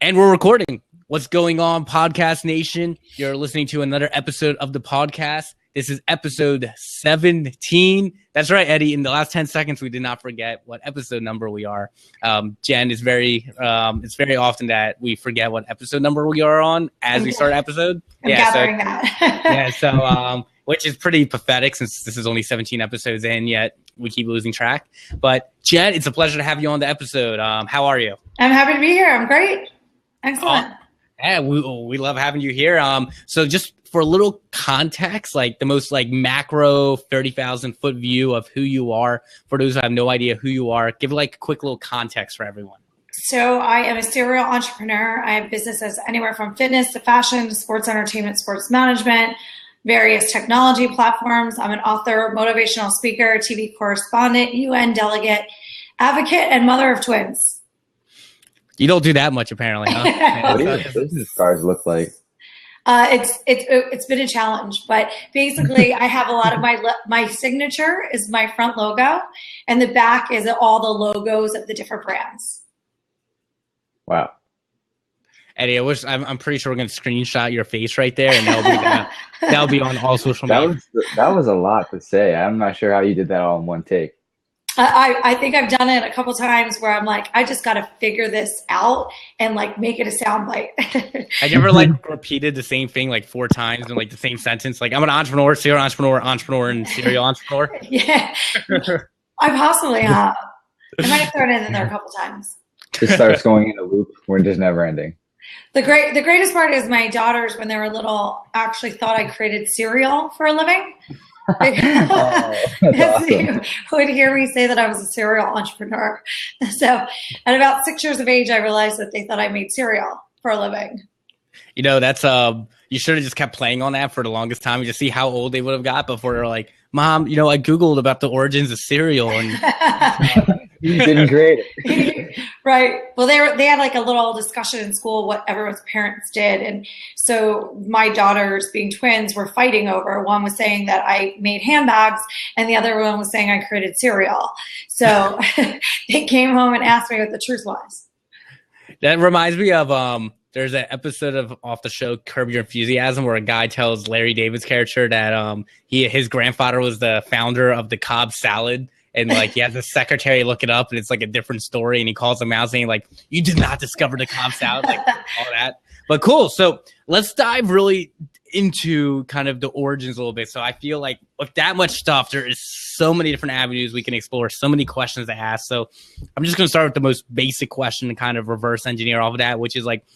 And we're recording. What's going on, Podcast Nation? You're listening to another episode of the podcast. This is episode 17. That's right, Eddie. In the last 10 seconds, we did not forget what episode number we are. Jen, it's very often that we forget what episode number we are on as we start an episode. I'm gathering that. So which is pretty pathetic since this is only 17 episodes in, yet we keep losing track. But Jen, it's a pleasure to have you on the episode. How are you? I'm happy to be here. I'm great. Excellent. Yeah, we love having you here. So just for a little context, like the most like macro 30,000 foot view of who you are, for those who have no idea who you are, give like a quick little context for everyone. So I am a serial entrepreneur. I have businesses anywhere from fitness to fashion to sports entertainment, sports management, various technology platforms. I'm an author, motivational speaker, TV correspondent, UN delegate, advocate, and mother of twins. You don't do that much, apparently, huh? What do your business cards look like? It's been a challenge, but basically, I have a lot of my signature is my front logo, and the back is all the logos of the different brands. Wow, Eddie, I'm pretty sure we're gonna screenshot your face right there, and that'll be on all social media. That was a lot to say. I'm not sure how you did that all in one take. I think I've done it a couple times where I'm like, I just got to figure this out and like make it a soundbite. Have you ever like repeated the same thing like 4 times in like the same sentence? Like, I'm an entrepreneur, serial entrepreneur, and serial entrepreneur. Yeah, I possibly have. I might have thrown it in there a couple times. It starts going in a loop. We're just never ending. The greatest part is my daughters, when they were little, actually thought I created cereal for a living. Awesome. You would hear me say that I was a serial entrepreneur. So at about 6 years of age, I realized that they thought I made cereal for a living. You know, that's you should have just kept playing on that for the longest time and just see how old they would have got before they're like, Mom, you know, I Googled about the origins of cereal and You didn't create it. Right. Well, they had like a little discussion in school what everyone's parents did. And so my daughters, being twins, were fighting over. One was saying that I made handbags and the other one was saying I created cereal. So they came home and asked me what the truth was. That reminds me of there's an episode off the show Curb Your Enthusiasm where a guy tells Larry David's character that his grandfather was the founder of the Cobb salad. And like he has a secretary look it up and it's like a different story and he calls him out saying like, you did not discover the Cobb salad, like all that. But cool. So let's dive really into kind of the origins a little bit. So I feel like with that much stuff, there is so many different avenues we can explore, so many questions to ask. So I'm just going to start with the most basic question and kind of reverse engineer off of that, which is like,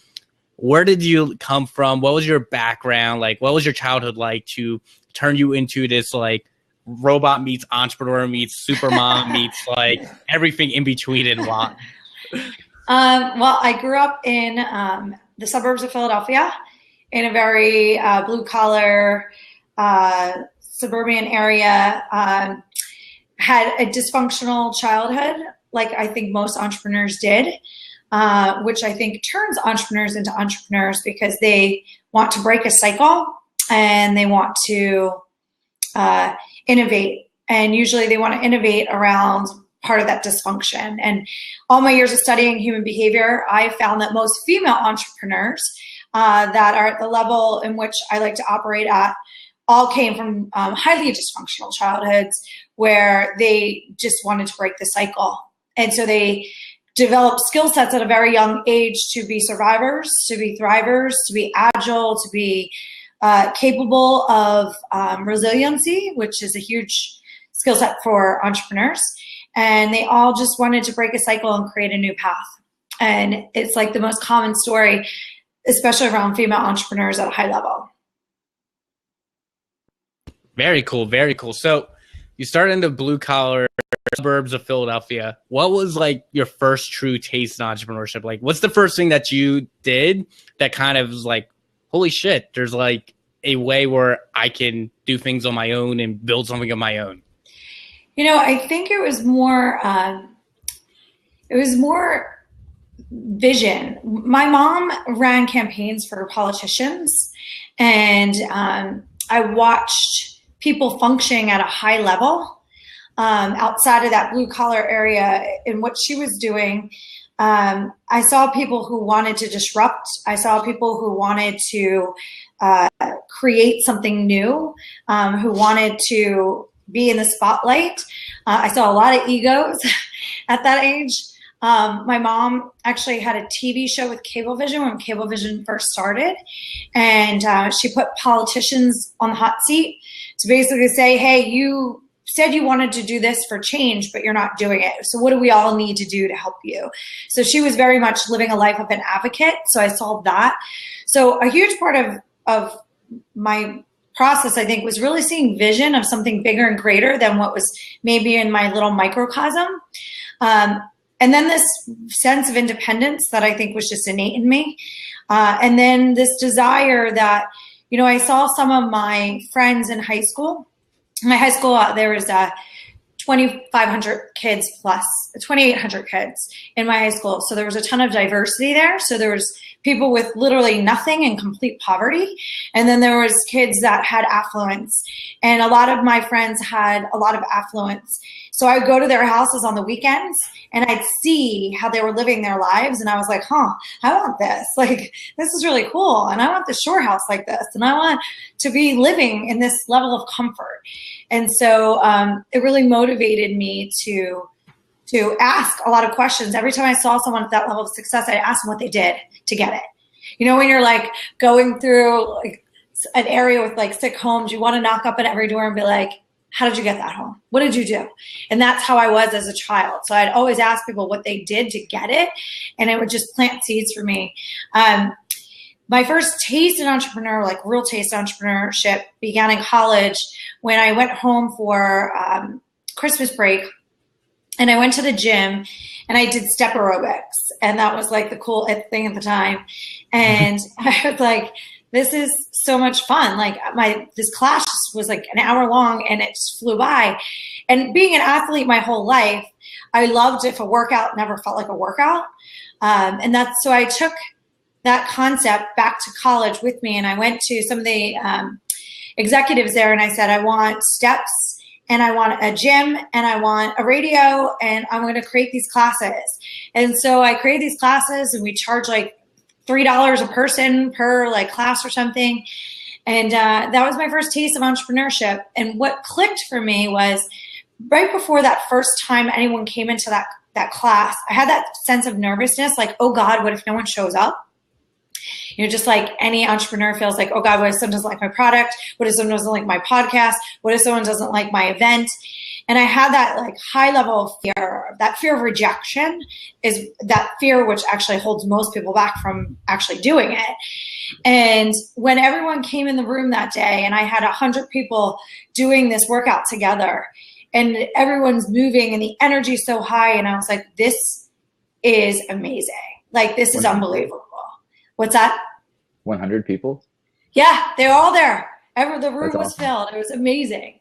where did you come from? What was your background? Like, what was your childhood like to turn you into this like robot meets entrepreneur meets supermom meets like everything in between and what? Well, I grew up in the suburbs of Philadelphia in a very blue collar suburban area. Had a dysfunctional childhood, like I think most entrepreneurs did, which I think turns entrepreneurs into entrepreneurs because they want to break a cycle and they want to innovate. And usually they want to innovate around part of that dysfunction. And all my years of studying human behavior, I found that most female entrepreneurs that are at the level in which I like to operate at all came from highly dysfunctional childhoods where they just wanted to break the cycle. And so they developed skill sets at a very young age to be survivors, to be thrivers, to be agile, to be capable of resiliency, which is a huge skill set for entrepreneurs. And they all just wanted to break a cycle and create a new path. And it's like the most common story, especially around female entrepreneurs at a high level. Very cool. Very cool. So you started in the blue collar suburbs of Philadelphia. What was like your first true taste in entrepreneurship? Like, what's the first thing that you did that kind of was like, holy shit, there's like a way where I can do things on my own and build something of my own? You know, I think it was more vision. My mom ran campaigns for politicians, and I watched people functioning at a high level outside of that blue collar area. And what she was doing I saw people who wanted to disrupt. I saw people who wanted to create something new, who wanted to be in the spotlight. I saw a lot of egos at that age. My mom actually had a TV show with Cablevision when Cablevision first started, and she put politicians on the hot seat to basically say, hey, you said you wanted to do this for change, but you're not doing it. So what do we all need to do to help you? So she was very much living a life of an advocate. So I saw that. So a huge part of my process, I think, was really seeing vision of something bigger and greater than what was maybe in my little microcosm. And then this sense of independence that I think was just innate in me. And then this desire that, you know, I saw some of my friends in high school. In my high school, there was 2,500 kids plus 2,800 kids in my high school. So there was a ton of diversity there. So there was people with literally nothing and complete poverty. And then there was kids that had affluence. And a lot of my friends had a lot of affluence. So I would go to their houses on the weekends and I'd see how they were living their lives. And I was like, I want this. Like, this is really cool. And I want the shore house like this. And I want to be living in this level of comfort. And so it really motivated me to ask a lot of questions. Every time I saw someone at that level of success, I'd ask them what they did to get it. You know, when you're like going through like an area with like sick homes, you want to knock up at every door and be like, how did you get that home? What did you do? And that's how I was as a child. So I'd always ask people what they did to get it, and it would just plant seeds for me. My first taste in entrepreneur, like real taste entrepreneurship, began in college when I went home for Christmas break, and I went to the gym and I did step aerobics, and that was like the cool thing at the time. And I was like, this is so much fun. Like this class was like an hour long and it just flew by. And being an athlete my whole life, I loved if a workout never felt like a workout. So I took that concept back to college with me, and I went to some of the executives there and I said, I want steps and I want a gym and I want a radio and I'm going to create these classes. And so I created these classes and we charge like $3 a person per like class or something. And that was my first taste of entrepreneurship. And what clicked for me was right before that first time anyone came into that class, I had that sense of nervousness, like, oh God, what if no one shows up? You know, just like any entrepreneur feels like, oh God, what if someone doesn't like my product? What if someone doesn't like my podcast? What if someone doesn't like my event? And I had that like high level of fear. That fear of rejection is that fear which actually holds most people back from actually doing it. And when everyone came in the room that day and I had 100 people doing this workout together and everyone's moving and the energy is so high, and I was like, this is amazing. Like, this is unbelievable. What's that? 100 people? Yeah, they were all there. The room That's was awesome. filled. It was amazing.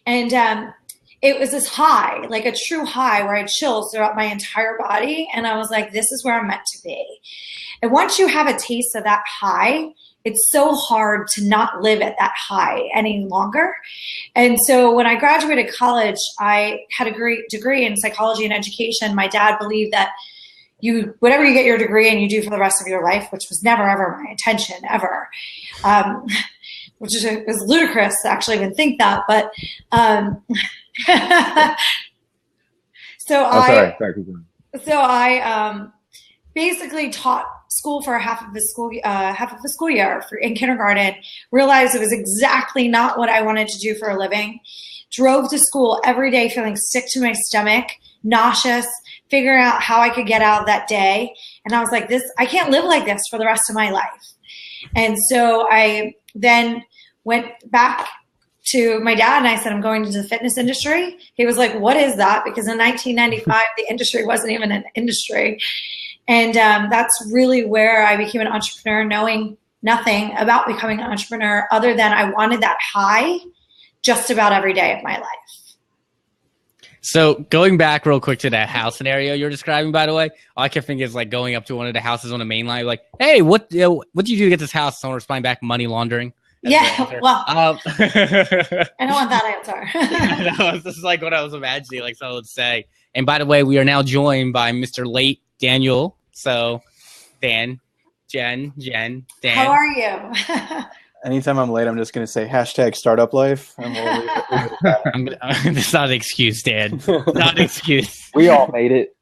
And it was this high, like a true high where I had chills throughout my entire body. And I was like, this is where I'm meant to be. And once you have a taste of that high, it's so hard to not live at that high any longer. And so when I graduated college, I had a great degree in psychology and education. My dad believed that whatever you get your degree in, you do for the rest of your life, which was never, ever my intention, ever. Which is ludicrous to actually even think that. But So I basically taught school for half of the school year in kindergarten, realized it was exactly not what I wanted to do for a living, drove to school every day feeling sick to my stomach, nauseous, figuring out how I could get out of that day. And I was like, I can't live like this for the rest of my life. And so I then went back to my dad and I said, I'm going into the fitness industry. He was like, what is that? Because in 1995, the industry wasn't even an industry. And that's really where I became an entrepreneur, knowing nothing about becoming an entrepreneur other than I wanted that high just about every day of my life. So going back real quick to that house scenario you're describing, by the way, all I can think is like going up to one of the houses on the main line, like, hey, what did you do to get this house? Someone responding back, money laundering. Yeah, well, I don't want that answer. No, this is like what I was imagining, like someone would say. And by the way, we are now joined by Mr. Late Daniel. So Dan, Jen, Dan. How are you? Anytime I'm late, I'm just going to say hashtag startup life. And we'll leave it at that. It's not an excuse, Dan. Not an excuse. We all made it.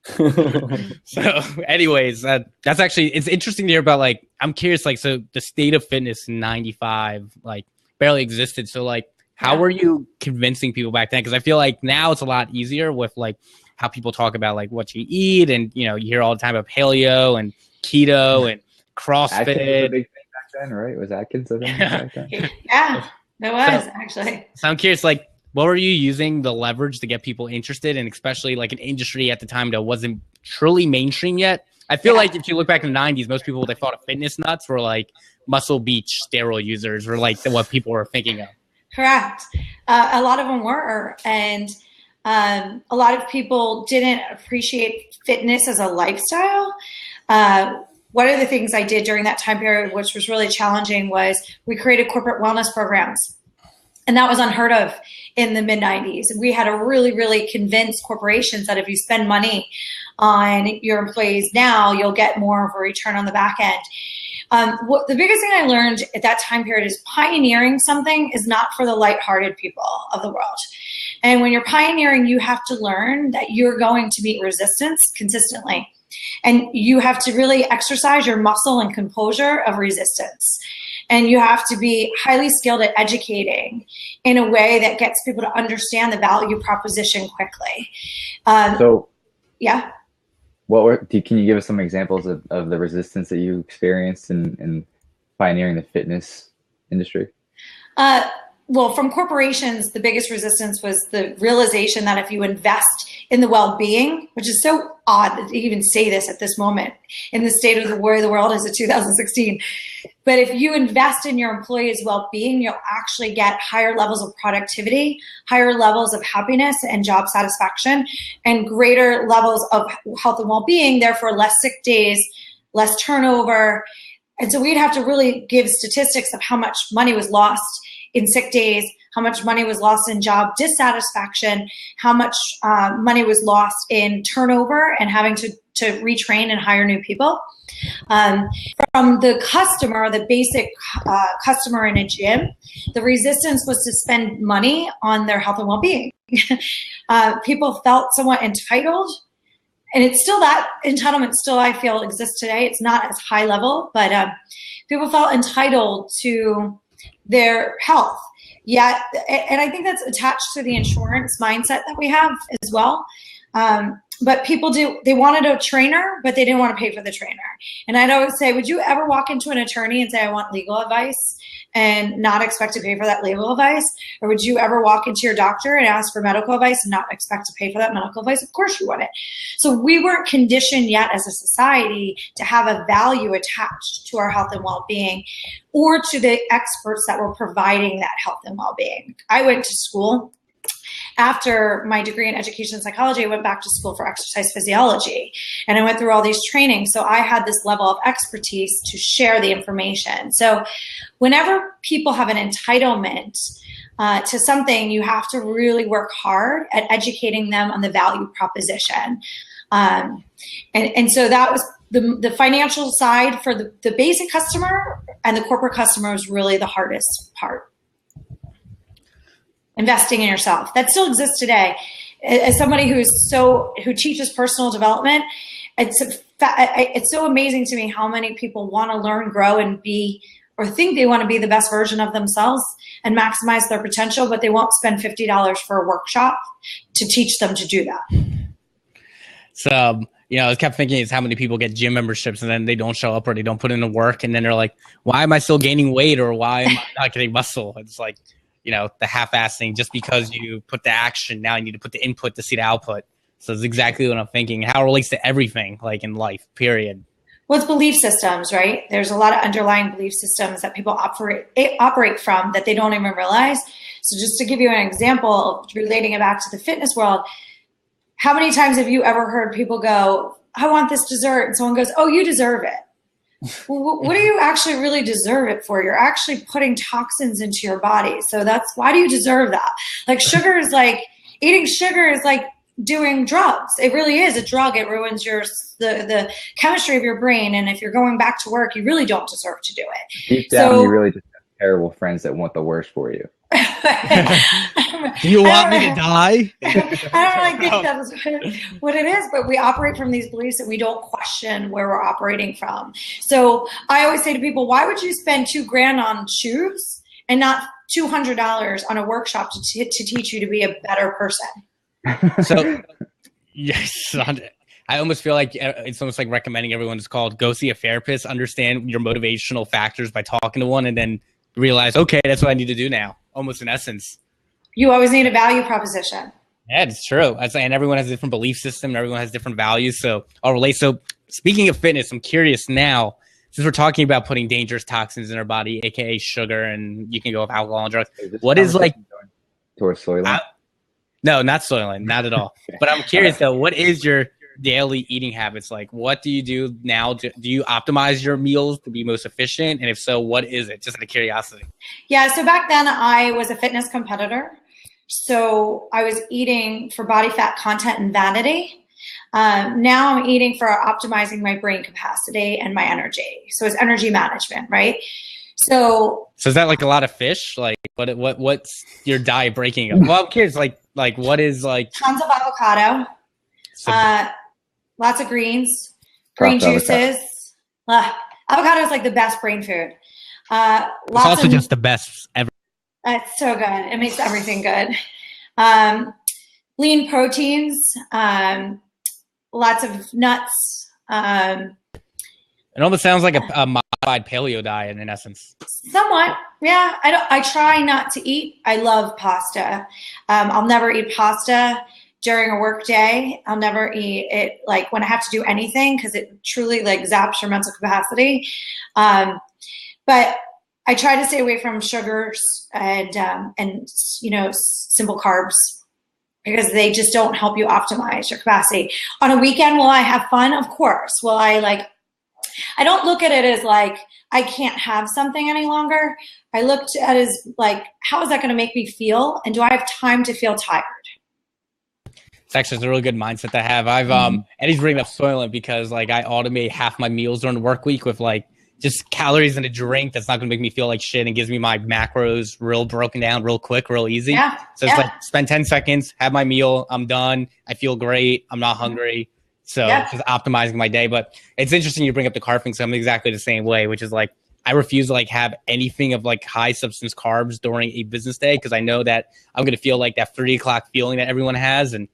So anyways, that's actually, it's interesting to hear about, like, I'm curious, like, so the state of fitness in 95, like, barely existed. So, like, how were you convincing people back then? Because I feel like now it's a lot easier with, like, how people talk about, like, what you eat. And, you know, you hear all the time about paleo and keto and CrossFit. Atkins was a big thing back then, right? Was Atkins a thing back then? Yeah, there was actually. So I'm curious, like, what were you using the leverage to get people interested, and especially like an industry at the time that wasn't truly mainstream yet? I feel like if you look back in the 90s, most people, they thought of fitness nuts were like Muscle Beach steroid users, or like what people were thinking of. Correct. A lot of them were, and a lot of people didn't appreciate fitness as a lifestyle. One of the things I did during that time period, which was really challenging, was we created corporate wellness programs. And that was unheard of in the mid-90s. We had to really, really convince corporations that if you spend money on your employees now, you'll get more of a return on the back end. The biggest thing I learned at that time period is pioneering something is not for the lighthearted people of the world. And when you're pioneering, you have to learn that you're going to meet resistance consistently. And you have to really exercise your muscle and composure of resistance. And you have to be highly skilled at educating in a way that gets people to understand the value proposition quickly. Yeah. Can you give us some examples of the resistance that you experienced in pioneering the fitness industry? Well, from corporations, the biggest resistance was the realization that if you invest in the well-being, which is so odd to even say this at this moment in the state of the where the world is in 2016. But if you invest in your employees' well-being, you'll actually get higher levels of productivity, higher levels of happiness and job satisfaction, and greater levels of health and well-being, therefore less sick days, less turnover. And so we'd have to really give statistics of how much money was lost in sick days, how much money was lost in job dissatisfaction, how much money was lost in turnover and having to retrain and hire new people. From the customer, the basic customer in a gym, the resistance was to spend money on their health and well-being. People felt somewhat entitled, and it's still that entitlement still, I feel, exists today. It's not as high level, but people felt entitled to their health. Yeah, and I think that's attached to the insurance mindset that we have as well. But people they wanted a trainer, but they didn't want to pay for the trainer. And I'd always say, would you ever walk into an attorney and say, I want legal advice, and not expect to pay for that legal advice? Or would you ever walk into your doctor and ask for medical advice and not expect to pay for that medical advice? Of course you wouldn't. So we weren't conditioned yet as a society to have a value attached to our health and well-being, or to the experts that were providing that health and well-being. I went to school. After my degree in education and psychology, I went back to school for exercise physiology, and I went through all these trainings. So I had this level of expertise to share the information. So whenever people have an entitlement to something, you have to really work hard at educating them on the value proposition. And so that was the financial side for the basic customer, and the corporate customer was really the hardest part. Investing in yourself. That still exists today. As somebody who teaches personal development, it's so amazing to me how many people want to learn, grow, and be, or think they want to be the best version of themselves and maximize their potential, but they won't spend $50 for a workshop to teach them to do that. So, I kept thinking is how many people get gym memberships and then they don't show up, or they don't put in the work, and then they're like, why am I still gaining weight, or why am I not getting muscle? It's like, the half-ass thing. Just because you put the action, now you need to put the input to see the output. So it's exactly what I'm thinking. How it relates to everything, like in life, period. Well, it's belief systems, right? There's a lot of underlying belief systems that people operate from that they don't even realize. So just to give you an example, relating it back to the fitness world, how many times have you ever heard people go, I want this dessert, and someone goes, oh, you deserve it. Well, what do you actually really deserve it for? You're actually putting toxins into your body. So why do you deserve that? Like eating sugar is like doing drugs. It really is a drug. It ruins the chemistry of your brain. And if you're going back to work, you really don't deserve to do it. Deep down, you really just have terrible friends that want the worst for you. Do you want me to die? I don't really think that's what it is, but we operate from these beliefs that we don't question where we're operating from. So I always say to people, why would you spend $2,000 on shoes and not $200 on a workshop to teach you to be a better person? So, yes, I almost feel like it's almost like recommending everyone is called go see a therapist, understand your motivational factors by talking to one, and then realize, okay, that's what I need to do now. Almost in essence. You always need a value proposition. Yeah, it's true. And everyone has a different belief system, and everyone has different values. So I'll relate. So speaking of fitness, I'm curious now, since we're talking about putting dangerous toxins in our body, aka sugar, and you can go with alcohol and drugs. What is like towards Soylent? No, not Soylent, not at all. But I'm curious though, what is your daily eating habits like? What do you do now? Do you optimize your meals to be most efficient? And if so, what is it? Just out of curiosity. Yeah, so back then I was a fitness competitor. So I was eating for body fat content and vanity. Now I'm eating for optimizing my brain capacity and my energy. So it's energy management, right? So is that like a lot of fish? Like what's your diet breaking up? Well, I'm curious, like what is like tons of avocado. Lots of greens, green juices. Avocado is like the best brain food. It's also just the best ever. It's so good. It makes everything good. Lean proteins, lots of nuts. It almost sounds like a modified paleo diet in essence. Somewhat, yeah. I try not to eat. I love pasta. I'll never eat pasta during a work day. I'll never eat it like when I have to do anything because it truly like zaps your mental capacity. But I try to stay away from sugars and simple carbs because they just don't help you optimize your capacity. On a weekend, will I have fun? Of course. Will I don't look at it as like I can't have something any longer. I looked at it as like, how is that going to make me feel? And do I have time to feel tired? It's actually a really good mindset to have. Eddie's bringing up Soylent because like I automate half my meals during the work week with like just calories in a drink that's not going to make me feel like shit and gives me my macros real broken down real quick, real easy. Yeah, so it's like spend 10 seconds, have my meal, I'm done. I feel great. I'm not hungry. So just optimizing my day. But it's interesting you bring up the carb thing. So I'm exactly the same way, which is like I refuse to like have anything of like high substance carbs during a business day because I know that I'm going to feel like that 3 o'clock feeling that everyone has. And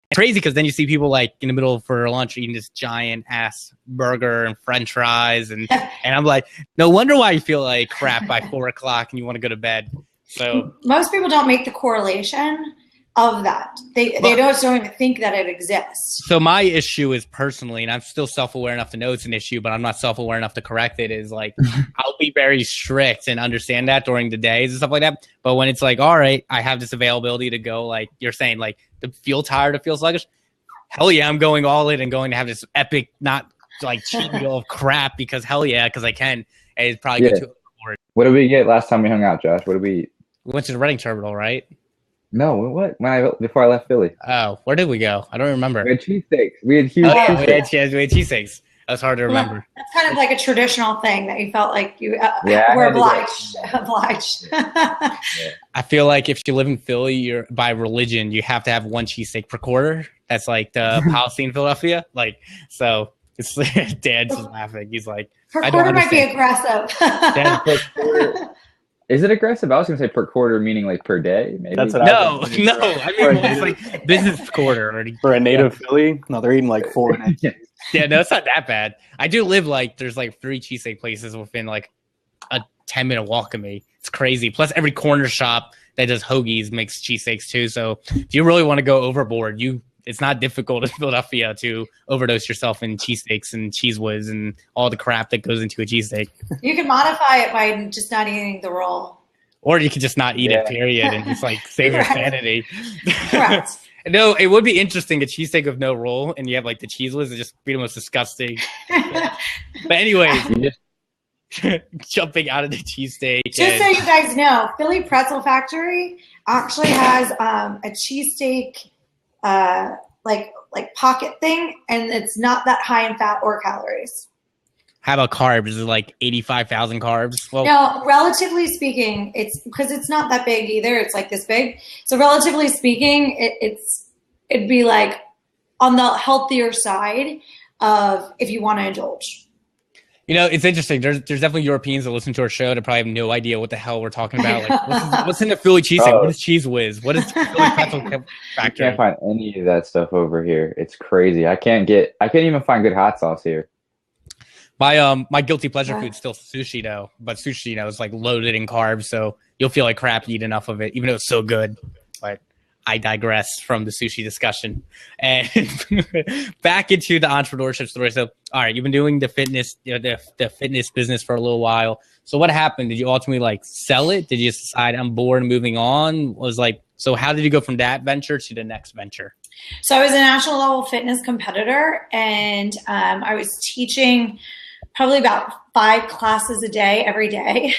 it's crazy because then you see people like in the middle for lunch eating this giant ass burger and French fries. And I'm like, no wonder why you feel like crap by 4 o'clock and you want to go to bed. So most people don't make the correlation of that. They don't even think that it exists. So my issue is personally, and I'm still self-aware enough to know it's an issue, but I'm not self-aware enough to correct it, is like I'll be very strict and understand that during the days and stuff like that. But when it's like, all right, I have this availability to go, like you're saying, like to feel tired, to feel sluggish, hell yeah, I'm going all in and going to have this epic, not like cheat meal of crap because hell yeah, because I can. And it's probably good to afford. What did we get last time we hung out, Josh? What did we eat? We went to the Reading Terminal, right? No, what? Before I left Philly. Oh, where did we go? I don't remember. We had cheesesteaks. We had huge cheesesteaks. We had cheesesteaks. That's hard to remember. That's kind of like a traditional thing that you felt like you were obliged. I feel like if you live in Philly, you're by religion, you have to have 1 cheesesteak per quarter. That's like the policy in Philadelphia. Like, so it's Dad's just laughing. He's like, per quarter might be aggressive. Per quarter. Is it aggressive? I was going to say per quarter, meaning like per day. Maybe. That's what no. I mean, it's like business quarter already. For a native Philly, no, they're eating like 4 and 8. Yeah, no, it's not that bad. I do live like there's like 3 cheesesteak places within like a 10-minute walk of me. It's crazy. Plus, every corner shop that does hoagies makes cheesesteaks too. So, if you really want to go overboard, it's not difficult in Philadelphia to overdose yourself in cheesesteaks and cheese whiz and all the crap that goes into a cheesesteak. You can modify it by just not eating the roll. Or you could just not eat it, period, and just like save your sanity. Correct. No, it would be interesting, a cheesesteak with no roll, and you have like the cheese whiz, it'd just be the most disgusting. But anyways, jumping out of the cheesesteak. Just so you guys know, Philly Pretzel Factory actually has a cheesesteak like pocket thing, and it's not that high in fat or calories. How about carbs? Is it like 85,000 carbs? Well, no, relatively speaking, it's because it's not that big either. It's like this big. So relatively speaking, it'd be like on the healthier side of if you want to indulge. You know, it's interesting. There's definitely Europeans that listen to our show that probably have no idea what the hell we're talking about. Like, what's in the Philly cheesesteak? What is Cheese Whiz? What is Philly Pretzel Factory? I can't find any of that stuff over here. It's crazy. I can't even find good hot sauce here. My guilty pleasure food's still sushi though, but sushi, is like loaded in carbs, so you'll feel like crap eat enough of it, even though it's so good. But I digress from the sushi discussion and back into the entrepreneurship story. So, all right, you've been doing the fitness, the fitness business for a little while. So what happened? Did you ultimately like sell it? Did you just decide I'm bored and moving on? So how did you go from that venture to the next venture? So I was a national level fitness competitor, and I was teaching probably about 5 classes a day, every day.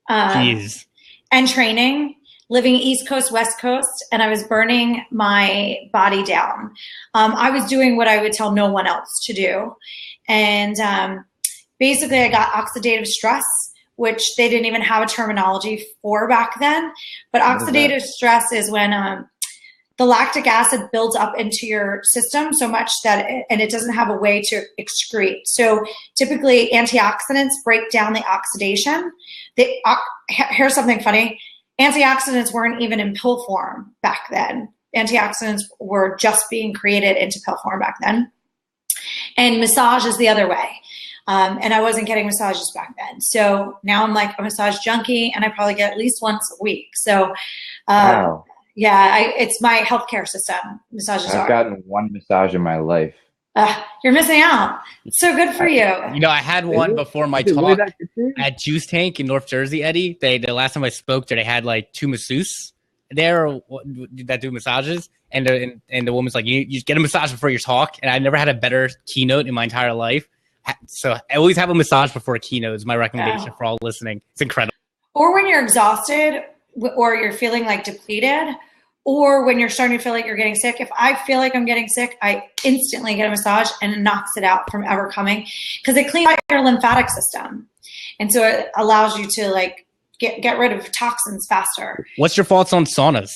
Jeez. And training. Living East Coast, West Coast, and I was burning my body down. I was doing what I would tell no one else to do. And basically I got oxidative stress, which they didn't even have a terminology for back then. But oxidative stress is when the lactic acid builds up into your system so much that it doesn't have a way to excrete. So typically antioxidants break down the oxidation. Here's something funny. Antioxidants weren't even in pill form back then. Antioxidants were just being created into pill form back then. And massage is the other way. And I wasn't getting massages back then. So now I'm like a massage junkie, and I probably get at least once a week. So Wow. yeah, it's my healthcare system. Massages I've gotten one massage in my life. You're missing out. It's so good for you. I had one before my talk at Juice Tank in North Jersey, Eddie. The last time I spoke there, they had like 2 masseuses there that do massages. And the woman's like, you get a massage before your talk. And I've never had a better keynote in my entire life. So I always have a massage before a keynote is my recommendation for all listening. It's incredible. Or when you're exhausted or you're feeling like depleted, or when you're starting to feel like you're getting sick. If I feel like I'm getting sick, I instantly get a massage, and it knocks it out from ever coming, because it cleans out your lymphatic system. And so it allows you to like get rid of toxins faster. What's your thoughts on saunas?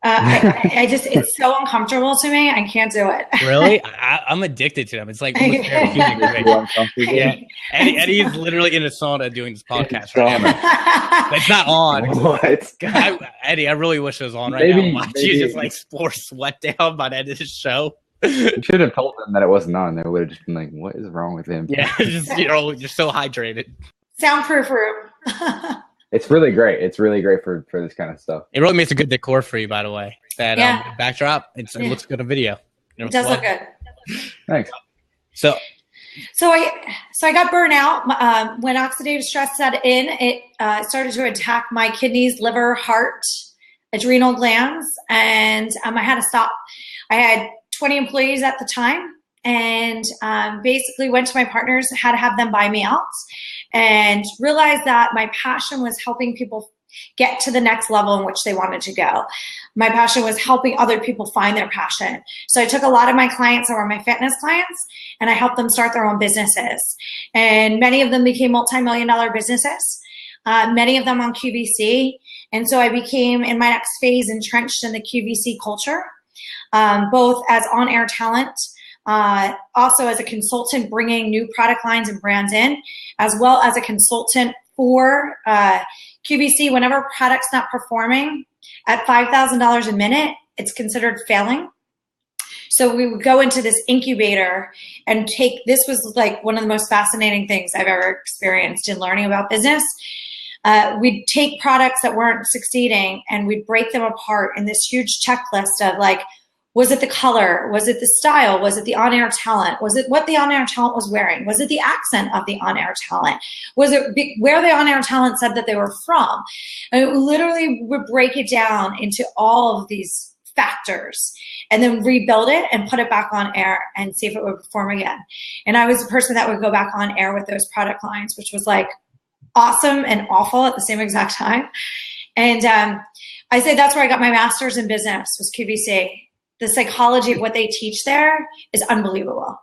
I just, it's so uncomfortable to me. I can't do it. Really? I'm addicted to them. It's like almost therapeutic. Yeah. Eddie's literally in a sauna doing this podcast right now. It's not on. What? Eddie, I really wish it was on right now. Watch you just like pour sweat down by the end of the show. You should have told them that it wasn't on. They would have just been like, what is wrong with him? Yeah, you're so hydrated. Soundproof room. It's really great. It's really great for this kind of stuff. It really makes a good decor for you, by the way. That backdrop, it looks good on video. It does look good. Thanks. So I got burnt out when oxidative stress set in. It started to attack my kidneys, liver, heart, adrenal glands, and I had to stop. I had 20 employees at the time, and basically went to my partners, had to have them buy me out, and realized that my passion was helping people get to the next level in which they wanted to go. My passion was helping other people find their passion. So I took a lot of my clients that were my fitness clients, and I helped them start their own businesses. And many of them became multi-million-dollar businesses, many of them on QVC. And so I became, in my next phase, entrenched in the QVC culture, both as on-air talent, also as a consultant bringing new product lines and brands in, as well as a consultant for QVC. Whenever product's not performing at $5,000 a minute, it's considered failing. So we would go into this incubator and this was like one of the most fascinating things I've ever experienced in learning about business. We'd take products that weren't succeeding and we'd break them apart in this huge checklist of like, was it the color? Was it the style? Was it the on-air talent? Was it what the on-air talent was wearing? Was it the accent of the on-air talent? Was it where the on-air talent said that they were from? And it literally would break it down into all of these factors and then rebuild it and put it back on air and see if it would perform again. And I was the person that would go back on air with those product lines, which was like awesome and awful at the same exact time. And I say that's where I got my master's in business, was QVC. the psychology of what they teach there is unbelievable.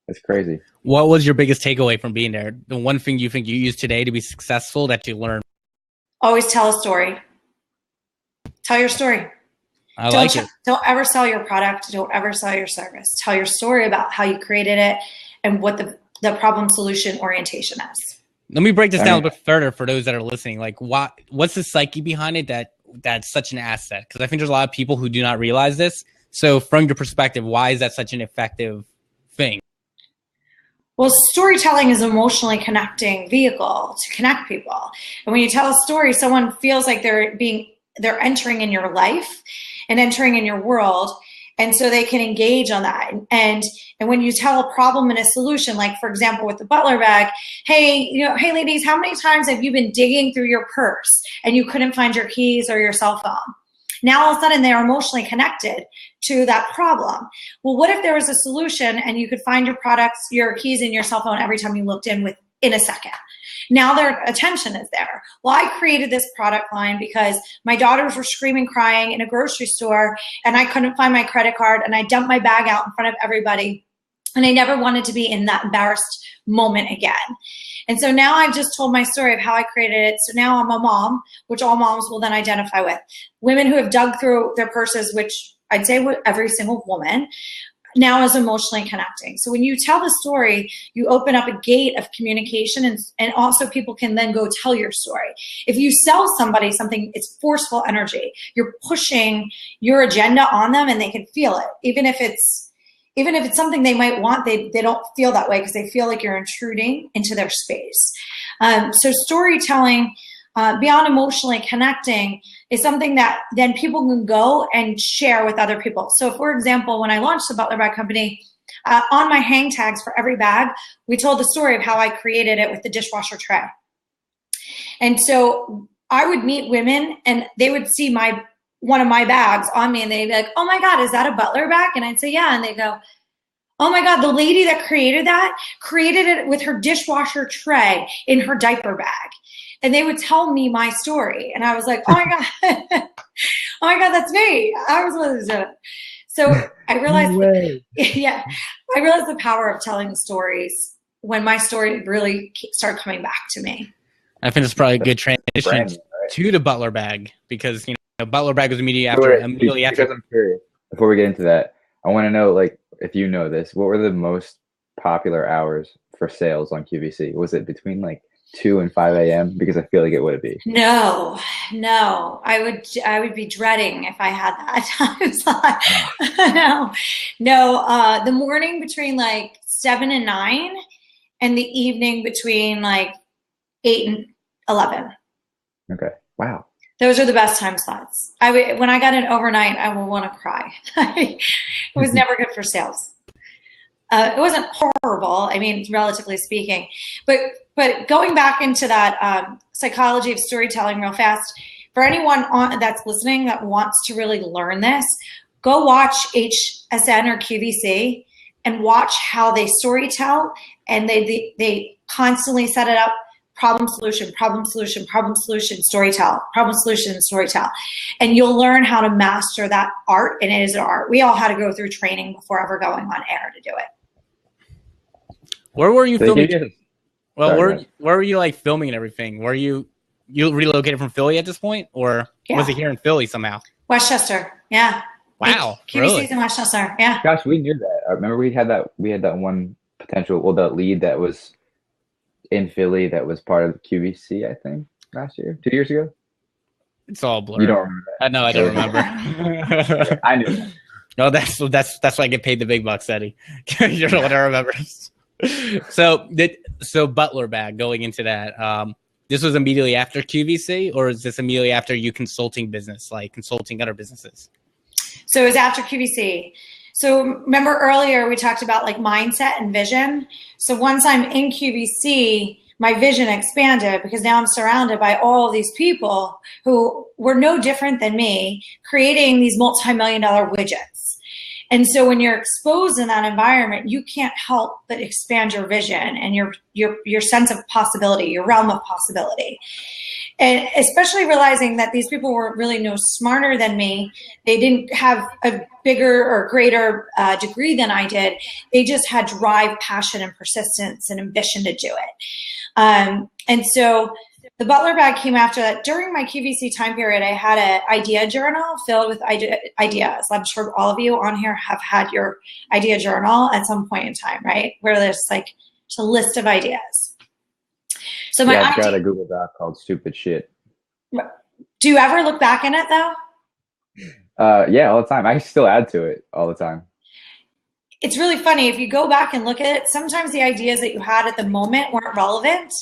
It's crazy. What was your biggest takeaway from being there? The one thing you think you use today to be successful that you learned? Always tell a story. Tell your story. I like it. Don't ever sell your product. Don't ever sell your service. Tell your story about how you created it and what the problem solution orientation is. Let me break this down a bit further for those that are listening. Like, what's the psyche behind it that's such an asset? Because I think there's a lot of people who do not realize this. So from your perspective, why is that such an effective thing? Well, storytelling is an emotionally connecting vehicle to connect people. And when you tell a story, someone feels like they're entering in your life and entering in your world. And so they can engage on that. And when you tell a problem and a solution, like for example, with the Butler bag, hey ladies, how many times have you been digging through your purse and you couldn't find your keys or your cell phone? Now all of a sudden they're emotionally connected to that problem. Well, what if there was a solution and you could find your products, your keys and your cell phone every time you looked in a second? Now their attention is there. Well, I created this product line because my daughters were screaming, crying in a grocery store and I couldn't find my credit card and I dumped my bag out in front of everybody. And I never wanted to be in that embarrassed moment again. And so now I've just told my story of how I created it. So now I'm a mom, which all moms will then identify with. Women who have dug through their purses, which I'd say every single woman, now is emotionally connecting. So when you tell the story, you open up a gate of communication and also people can then go tell your story. If you sell somebody something, it's forceful energy. You're pushing your agenda on them and they can feel it. Even if it's something they might want, they don't feel that way because they feel like you're intruding into their space. So storytelling, beyond emotionally connecting, is something that then people can go and share with other people. So for example, when I launched the Butler Bag Company, on my hang tags for every bag, we told the story of how I created it with the dishwasher tray. And so I would meet women and they would see one of my bags on me and they'd be like, oh my God, is that a Butler bag? And I'd say, yeah. And they go, oh my God, the lady that created it with her dishwasher tray in her diaper bag. And they would tell me my story. And I was like, oh my God, oh my God, that's me. I was one of those. So I realized, I realized the power of telling stories when my story really started coming back to me. I think it's probably a good transition to the Butler bag because, Butler bag was immediately after. Because I'm curious, before we get into that, I want to know, like, if you know this, what were the most popular hours for sales on QVC? Was it between like 2 and 5 a.m.? Because I feel like it would be. No. I would be dreading if I had that time slot. No. The morning between like 7 and 9, and the evening between like 8 and 11. Okay. Wow. Those are the best time slots. When I got in overnight, I will want to cry. It was never good for sales. It wasn't horrible, relatively speaking. But going back into that psychology of storytelling real fast, for anyone that's listening that wants to really learn this, go watch HSN or QVC and watch how they storytell, and they constantly set it up. Problem solution, storytell, problem solution, storytell. And you'll learn how to master that art, and it is an art. We all had to go through training before ever going on air to do it. Where were you filming? Well, where were you like filming and everything? Were you relocated from Philly at this point, or was it here in Philly somehow? Westchester, yeah. Wow, QVC's really? in Westchester, yeah. Gosh, we knew that. I remember we had that one potential, that lead that was in Philly that was part of QVC, I think, last year, 2 years ago. It's all blurred. You don't remember that? No, I don't remember. I knew that. No, that's why I get paid the big bucks, Eddie. You're the one that remembers. So Butler bag, going into that, this was immediately after QVC, or is this immediately after you consulting other businesses? So it was after QVC. So remember earlier we talked about like mindset and vision. So once I'm in QVC, my vision expanded because now I'm surrounded by all of these people who were no different than me, creating these multi-million-dollar widgets. And so when you're exposed in that environment, you can't help but expand your vision and your sense of possibility, your realm of possibility. And especially realizing that these people were really no smarter than me. They didn't have a bigger or greater degree than I did. They just had drive, passion, and persistence and ambition to do it. And so the Butler bag came after that. During my QVC time period, I had an idea journal filled with ideas. I'm sure all of you on here have had your idea journal at some point in time, right? Where there's like just a list of ideas. So I've got a Google Doc called Stupid Shit. Do you ever look back in it though? Yeah, all the time. I still add to it all the time. It's really funny. If you go back and look at it, sometimes the ideas that you had at the moment weren't relevant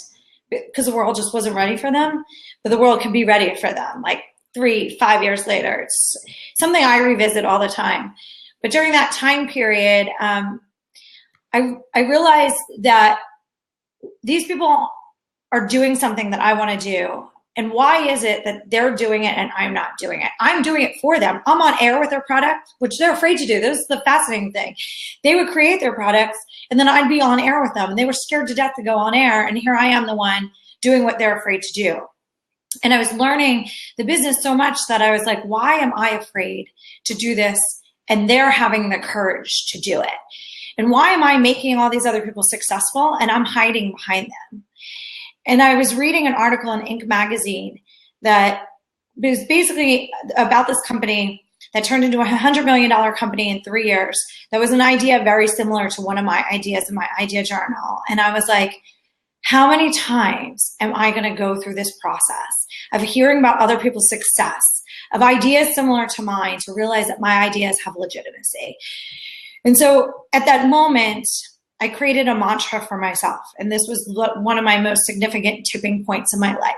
because the world just wasn't ready for them, but the world can be ready for them like 3-5 years later. It's something I revisit all the time. But during that time period, I realized that these people are doing something that I want to do. And why is it that they're doing it and I'm not doing it? I'm doing it for them. I'm on air with their product, which they're afraid to do. This is the fascinating thing. They would create their products and then I'd be on air with them. And they were scared to death to go on air. And here I am, the one doing what they're afraid to do. And I was learning the business so much that I was like, why am I afraid to do this? And they're having the courage to do it. And why am I making all these other people successful and I'm hiding behind them? And I was reading an article in Inc. magazine that was basically about this company that turned into a $100 million company in 3 years. That was an idea very similar to one of my ideas in my idea journal. And I was like, how many times am I going to go through this process of hearing about other people's success, of ideas similar to mine, to realize that my ideas have legitimacy? And so at that moment, I created a mantra for myself. And this was one of my most significant tipping points in my life.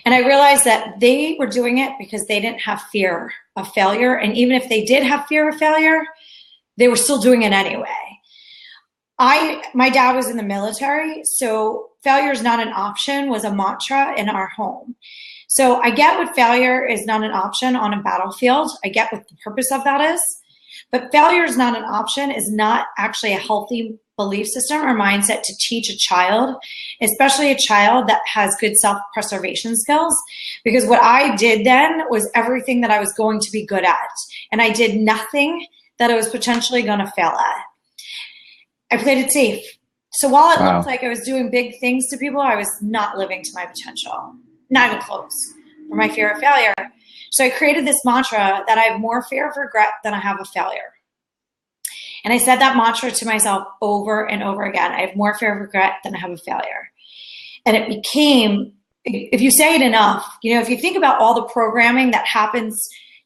And I realized that they were doing it because they didn't have fear of failure. And even if they did have fear of failure, they were still doing it anyway. My dad was in the military, so failure is not an option was a mantra in our home. So I get what failure is not an option on a battlefield. I get what the purpose of that is. But failure is not an option is not actually a healthy belief system or mindset to teach a child, especially a child that has good self-preservation skills. Because what I did then was everything that I was going to be good at. And I did nothing that I was potentially going to fail at. I played it safe. So while it looked like I was doing big things to people, I was not living to my potential, not even close, for my fear of failure. So I created this mantra that I have more fear of regret than I have of failure. And I said that mantra to myself over and over again. I have more fear of regret than I have of failure. And it became, if you say it enough, if you think about all the programming that happens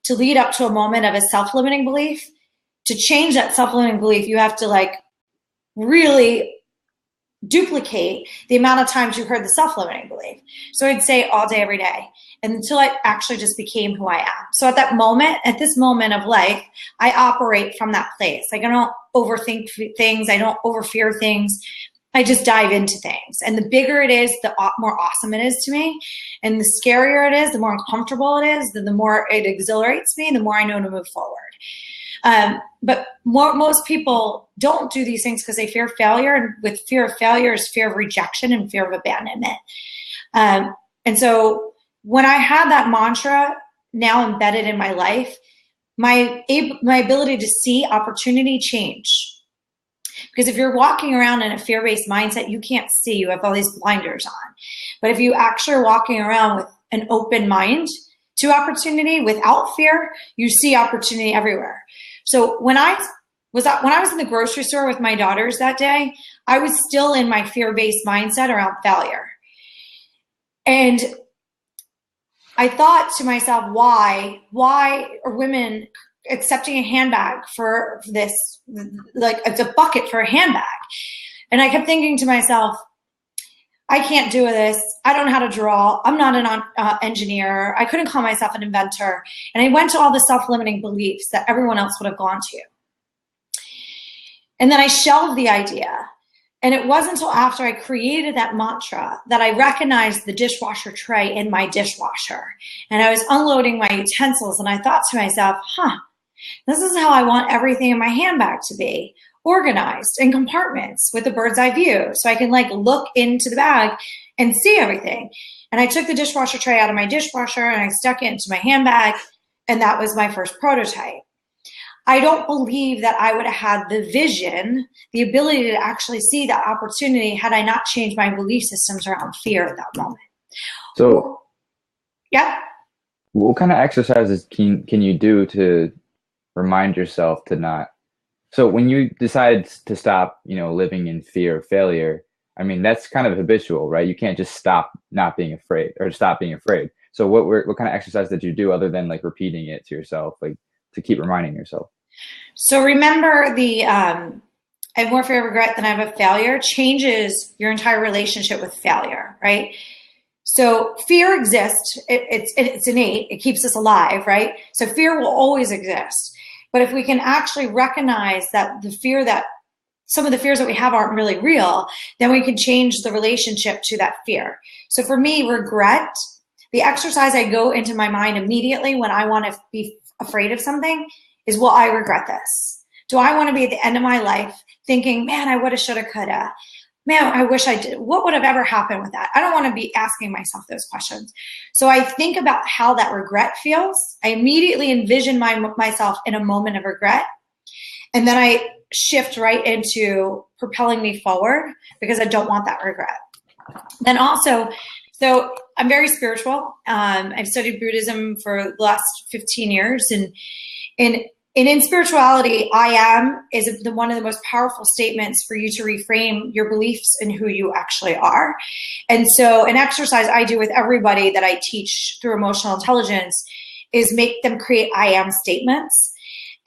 to lead up to a moment of a self-limiting belief, to change that self-limiting belief, you have to really duplicate the amount of times you heard the self-limiting belief. So I'd say all day, every day, until I actually just became who I am. So at this moment of life, I operate from that place. I don't overthink things. I don't overfear things. I just dive into things. And the bigger it is, the more awesome it is to me. And the scarier it is, the more uncomfortable it is, the more it exhilarates me, the more I know to move forward. But most people don't do these things because they fear failure. And with fear of failure is fear of rejection and fear of abandonment. And so when I had that mantra now embedded in my life, my ability to see opportunity changed. Because if you're walking around in a fear-based mindset, you can't see. You have all these blinders on. But if you actually are walking around with an open mind to opportunity without fear, you see opportunity everywhere. So when I was in the grocery store with my daughters that day, I was still in my fear-based mindset around failure. And I thought to myself, why are women accepting a handbag for this, it's a bucket for a handbag? And I kept thinking to myself, I can't do this. I don't know how to draw. I'm not an engineer. I couldn't call myself an inventor. And I went to all the self-limiting beliefs that everyone else would have gone to. And then I shelved the idea. And it wasn't until after I created that mantra that I recognized the dishwasher tray in my dishwasher. And I was unloading my utensils and I thought to myself, this is how I want everything in my handbag to be. organized in compartments with a bird's eye view. So I can like look into the bag and see everything. And I took the dishwasher tray out of my dishwasher and I stuck it into my handbag. And that was my first prototype. I don't believe that I would have had the vision, the ability to actually see that opportunity had I not changed my belief systems around fear at that moment. So, yeah. What kind of exercises can you do to remind yourself to not? So when you decide to stop, living in fear of failure, I mean, that's kind of habitual, right? You can't just stop not being afraid or stop being afraid. So what kind of exercise did you do other than like repeating it to yourself, like to keep reminding yourself? So remember I have more fear of regret than I have of failure changes your entire relationship with failure, right? So fear exists. It's innate. It keeps us alive, right? So fear will always exist. But if we can actually recognize that some of the fears that we have aren't really real, then we can change the relationship to that fear. So for me, regret, the exercise I go into my mind immediately when I want to be afraid of something is, will I regret this? Do I want to be at the end of my life thinking, man, I woulda, shoulda, coulda. Man, I wish I did. What would have ever happened with that? I don't want to be asking myself those questions. So I think about how that regret feels. I immediately envision myself in a moment of regret. And then I shift right into propelling me forward because I don't want that regret. Then also, so I'm very spiritual. I've studied Buddhism for the last 15 years. And in spirituality, I am is one of the most powerful statements for you to reframe your beliefs and who you actually are. And so an exercise I do with everybody that I teach through emotional intelligence is make them create I am statements.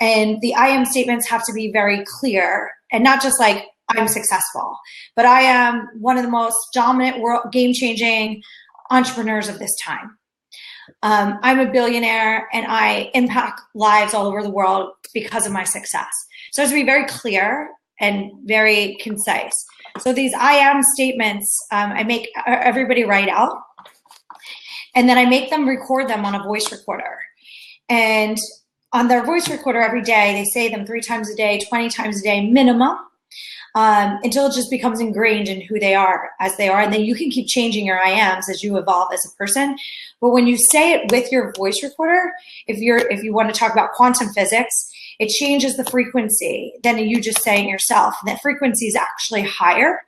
And the I am statements have to be very clear and not just like I'm successful, but I am one of the most dominant game-changing entrepreneurs of this time. I'm a billionaire and I impact lives all over the world because of my success. So it has to be very clear and very concise. So these I am statements, I make everybody write out, and then I make them record them on a voice recorder. And on their voice recorder every day, they say them 3 times a day, 20 times a day minimum. Until it just becomes ingrained in who they are as they are. And then you can keep changing your I ams as you evolve as a person. But when you say it with your voice recorder, if you want to talk about quantum physics, it changes the frequency than you just saying yourself. And that frequency is actually higher.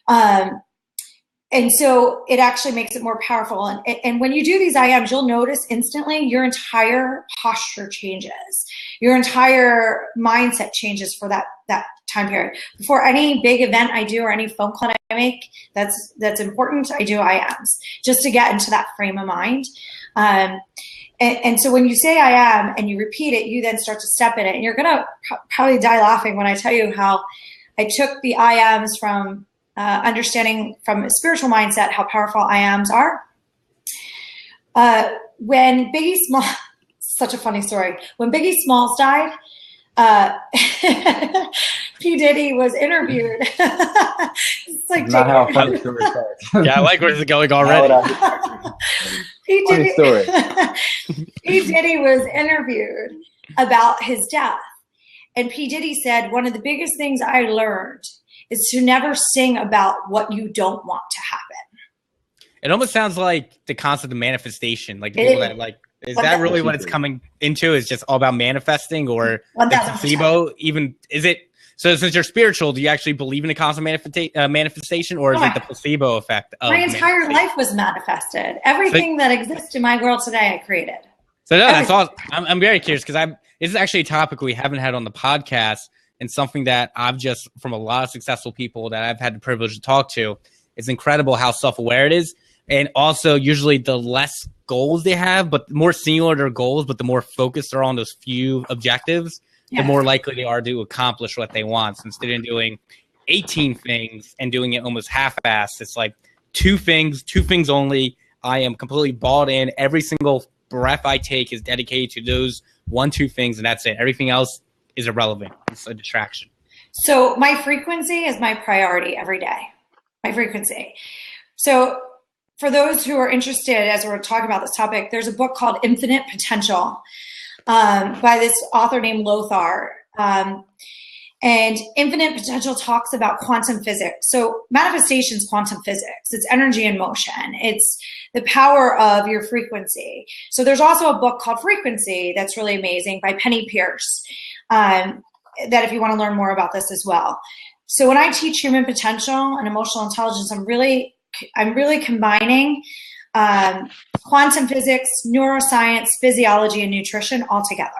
And so it actually makes it more powerful. And when you do these I ams, you'll notice instantly your entire posture changes. Your entire mindset changes for that time period. Before any big event I do or any phone call I make that's important, I do I ams just to get into that frame of mind. And so when you say I am and you repeat it, you then start to step in it. And you're going to probably die laughing when I tell you how I took the I ams from understanding from a spiritual mindset how powerful I ams are. When Biggie Smalls, such a funny story. When Biggie Smalls died, P. Diddy was interviewed. It's like not how a funny story starts. Yeah, I like where this is going already. P. Diddy was interviewed about his death. And P. Diddy said, one of the biggest things I learned is to never sing about what you don't want to happen. It almost sounds like the concept of manifestation. Like the people that like, is that really what it's coming into? Is just all about manifesting, or the placebo? Even is it? So since you're spiritual, do you actually believe in the concept of manifestation, or is it the placebo effect? My entire life was manifested. Everything that exists in my world today, I created. So no, that's awesome. I'm very curious because this is actually a topic we haven't had on the podcast, and something that I've just from a lot of successful people that I've had the privilege to talk to. It's incredible how self-aware it is. And also, usually the less goals they have, but more singular their goals, but the more focused they're on those few objectives, the more likely they are to accomplish what they want. So instead of doing 18 things and doing it almost half-assed, it's like 2 things only. I am completely bought in. Every single breath I take is dedicated to those 1-2 things, and that's it. Everything else is irrelevant. It's a distraction. So my frequency is my priority every day. My frequency. So for those who are interested, as we're talking about this topic, there's a book called Infinite Potential by this author named Lothar. And infinite potential talks about quantum physics. So manifestation is quantum physics. It's energy in motion. It's the power of your frequency. So there's also a book called Frequency that's really amazing by Penny Pierce, that if you want to learn more about this as well. So when I teach human potential and emotional intelligence, I'm really combining quantum physics, neuroscience, physiology, and nutrition all together.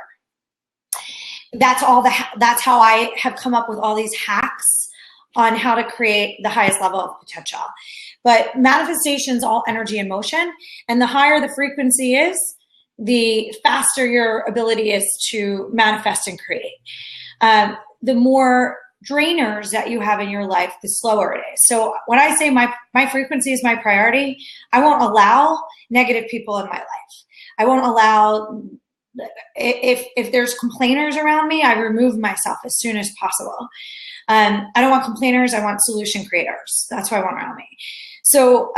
That's how I have come up with all these hacks on how to create the highest level of potential. But manifestation is all energy and motion, and the higher the frequency is, the faster your ability is to manifest and create. The more drainers that you have in your life, the slower it is. So when I say my frequency is my priority, I won't allow negative people in my life. I won't allow, if there's complainers around me, I remove myself as soon as possible. I don't want complainers. I want solution creators. That's what I want around me. So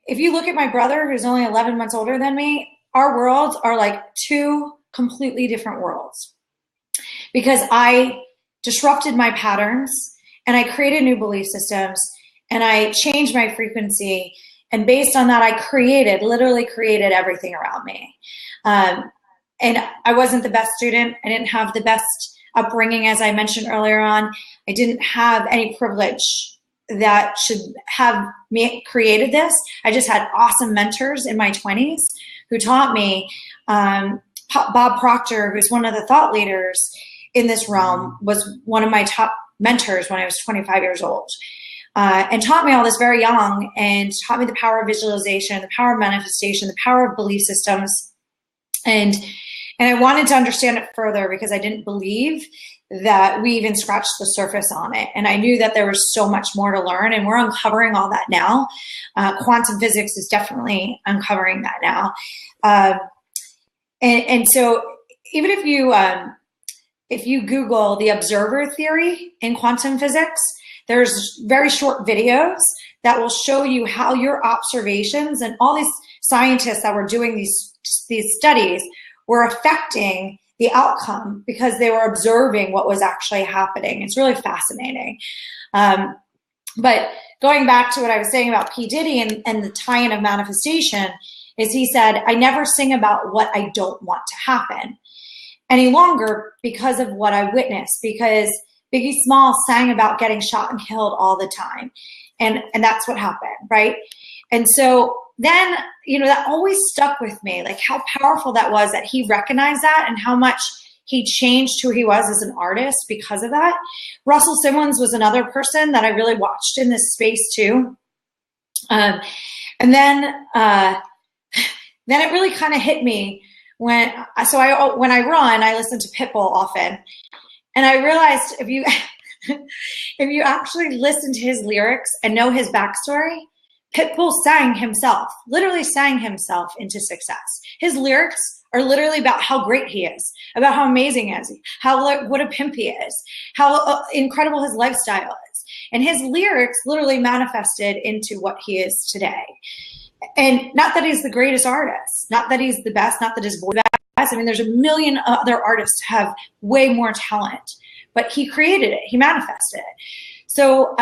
if you look at my brother, who's only 11 months older than me, our worlds are like two completely different worlds, because I disrupted my patterns and I created new belief systems and I changed my frequency. And based on that, I literally created everything around me. And I wasn't the best student. I didn't have the best upbringing, as I mentioned earlier on. I didn't have any privilege that should have me created this. I just had awesome mentors in my 20s who taught me. Bob Proctor, who's one of the thought leaders in this realm, was one of my top mentors when I was 25 years old, and taught me all this very young, and taught me the power of visualization, the power of manifestation, the power of belief systems. And I wanted to understand it further because I didn't believe that we even scratched the surface on it. And I knew that there was so much more to learn, and we're uncovering all that now. Quantum physics is definitely uncovering that now. And so even if you Google the observer theory in quantum physics, there's very short videos that will show you how your observations and all these scientists that were doing these studies were affecting the outcome because they were observing what was actually happening. It's really fascinating. But going back to what I was saying about P. Diddy and the tie-in of manifestation, is he said, I never sing about what I don't want to happen any longer because of what I witnessed, because Biggie Smalls sang about getting shot and killed all the time. And that's what happened, right? And so then, that always stuck with me, like how powerful that was, that he recognized that and how much he changed who he was as an artist because of that. Russell Simmons was another person that I really watched in this space too. And then it really kind of hit me when I run, I listen to Pitbull often. And I realized if you actually listen to his lyrics and know his backstory, Pitbull literally sang himself into success. His lyrics are literally about how great he is, about how amazing he is, what a pimp he is, how incredible his lifestyle is. And his lyrics literally manifested into what he is today. And not that he's the greatest artist, not that he's the best, not that his voice is the best. I mean, there's a million other artists who have way more talent, but he created it, he manifested it. So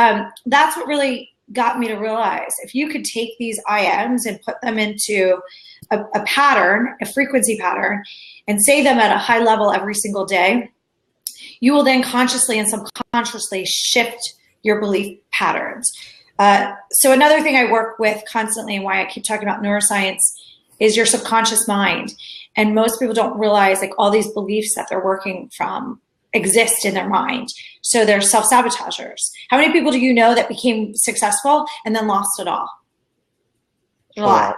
that's what really got me to realize if you could take these IMs and put them into a pattern, a frequency pattern, and say them at a high level every single day, you will then consciously and subconsciously shift your belief patterns. So another thing I work with constantly, and why I keep talking about neuroscience, is your subconscious mind. And most people don't realize like all these beliefs that they're working from exist in their mind. So they're self-sabotagers. How many people do you know that became successful and then lost it all? A lot.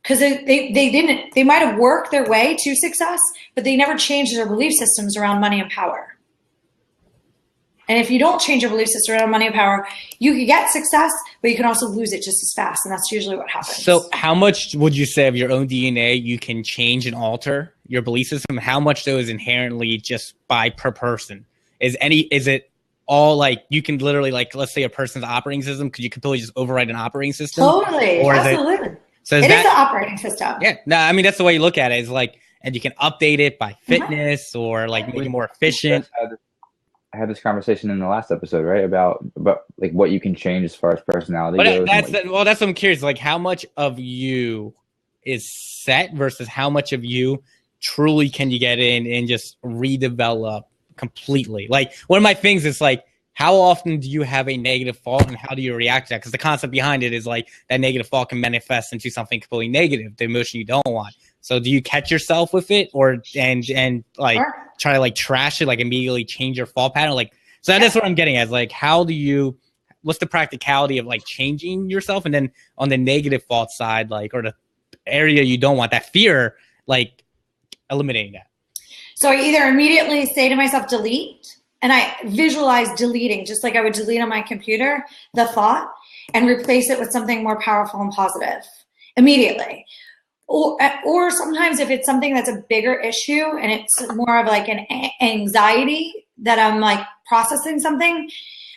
Because they might have worked their way to success, but they never changed their belief systems around money and power. And if you don't change your belief system around money and power, you can get success, but you can also lose it just as fast. And that's usually what happens. So how much would you say of your own DNA you can change and alter your belief system? How much though is inherently just by per person? Is it all like you can literally, like, let's say a person's operating system, could you completely just override an operating system? Totally. Or absolutely. It is an operating system. Yeah. No, I mean, that's the way you look at it. Is like, and you can update it by fitness or like make it more efficient. I had this conversation in the last episode, right? About like what you can change as far as personality goes. That's what I'm curious. Like, how much of you is set versus how much of you truly can you get in and just redevelop completely? Like, one of my things is like, how often do you have a negative thought and how do you react to that? Because the concept behind it is like that negative thought can manifest into something completely negative, the emotion you don't want. So do you catch yourself with it or and like try to like trash it, like immediately change your thought pattern? Like, so that's what I'm getting at. Like, what's the practicality of like changing yourself? And then on the negative thought side, like, or the area you don't want, that fear, like eliminating that. So I either immediately say to myself, delete, and I visualize deleting, just like I would delete on my computer, the thought, and replace it with something more powerful and positive immediately. Or sometimes if it's something that's a bigger issue and it's more of like an anxiety that I'm like processing something,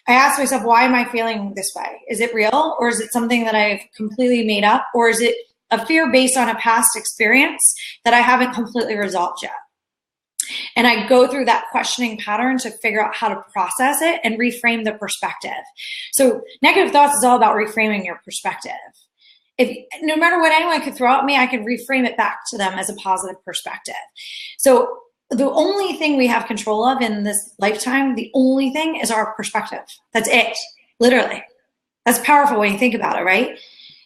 I ask myself, why am I feeling this way? Is it real? Or is it something that I've completely made up? Or is it a fear based on a past experience that I haven't completely resolved yet? And I go through that questioning pattern to figure out how to process it and reframe the perspective. So negative thoughts is all about reframing your perspective. No matter what anyone could throw at me, I can reframe it back to them as a positive perspective. So the only thing we have control of in this lifetime, the only thing is our perspective. That's it, literally. That's powerful when you think about it, right?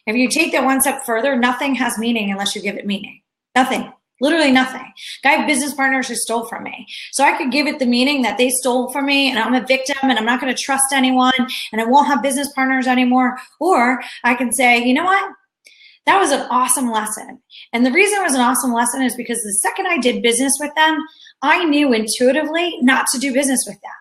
If you take that one step further, nothing has meaning unless you give it meaning. Nothing, literally nothing. I have business partners who stole from me. So I could give it the meaning that they stole from me and I'm a victim and I'm not going to trust anyone and I won't have business partners anymore. Or I can say, you know what? That was an awesome lesson. And the reason it was an awesome lesson is because the second I did business with them, I knew intuitively not to do business with them.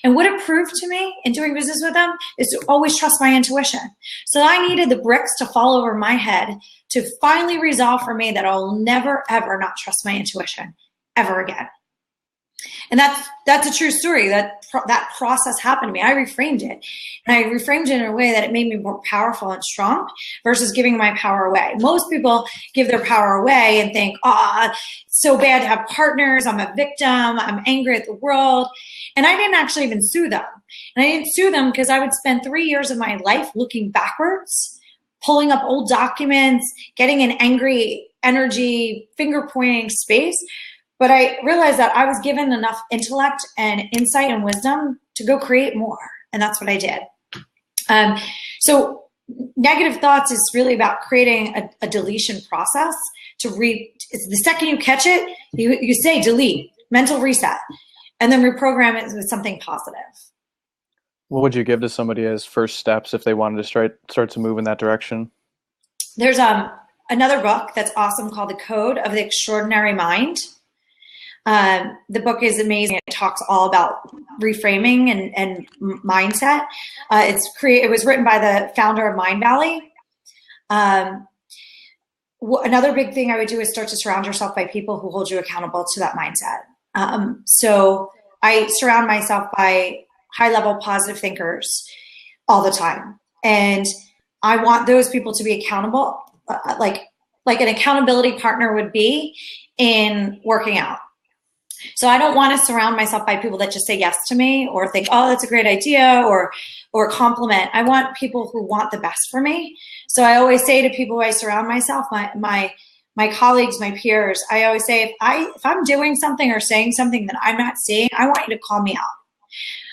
And what it proved to me in doing business with them is to always trust my intuition. So I needed the bricks to fall over my head to finally resolve for me that I'll never, ever not trust my intuition ever again. And that's a true story. That process happened to me. I reframed it. And I reframed it in a way that it made me more powerful and strong versus giving my power away. Most people give their power away and think, it's so bad to have partners. I'm a victim. I'm angry at the world. And I didn't actually even sue them. And I didn't sue them because I would spend 3 years of my life looking backwards, pulling up old documents, getting an angry energy, finger pointing space. But I realized that I was given enough intellect and insight and wisdom to go create more. And that's what I did. So negative thoughts is really about creating a deletion process it's the second you catch it, you say delete, mental reset, and then reprogram it with something positive. What would you give to somebody as first steps if they wanted to start to move in that direction? There's another book that's awesome called The Code of the Extraordinary Mind. The book is amazing. It talks all about reframing and mindset. It was written by the founder of Mind Valley. Another big thing I would do is start to surround yourself by people who hold you accountable to that mindset. So I surround myself by high-level positive thinkers all the time. And I want those people to be accountable, like an accountability partner would be in working out. So I don't want to surround myself by people that just say yes to me or think, oh, that's a great idea, or compliment. I want people who want the best for me. So I always say to people who I surround myself, my colleagues, my peers, I always say, if I'm doing something or saying something that I'm not seeing, I want you to call me out.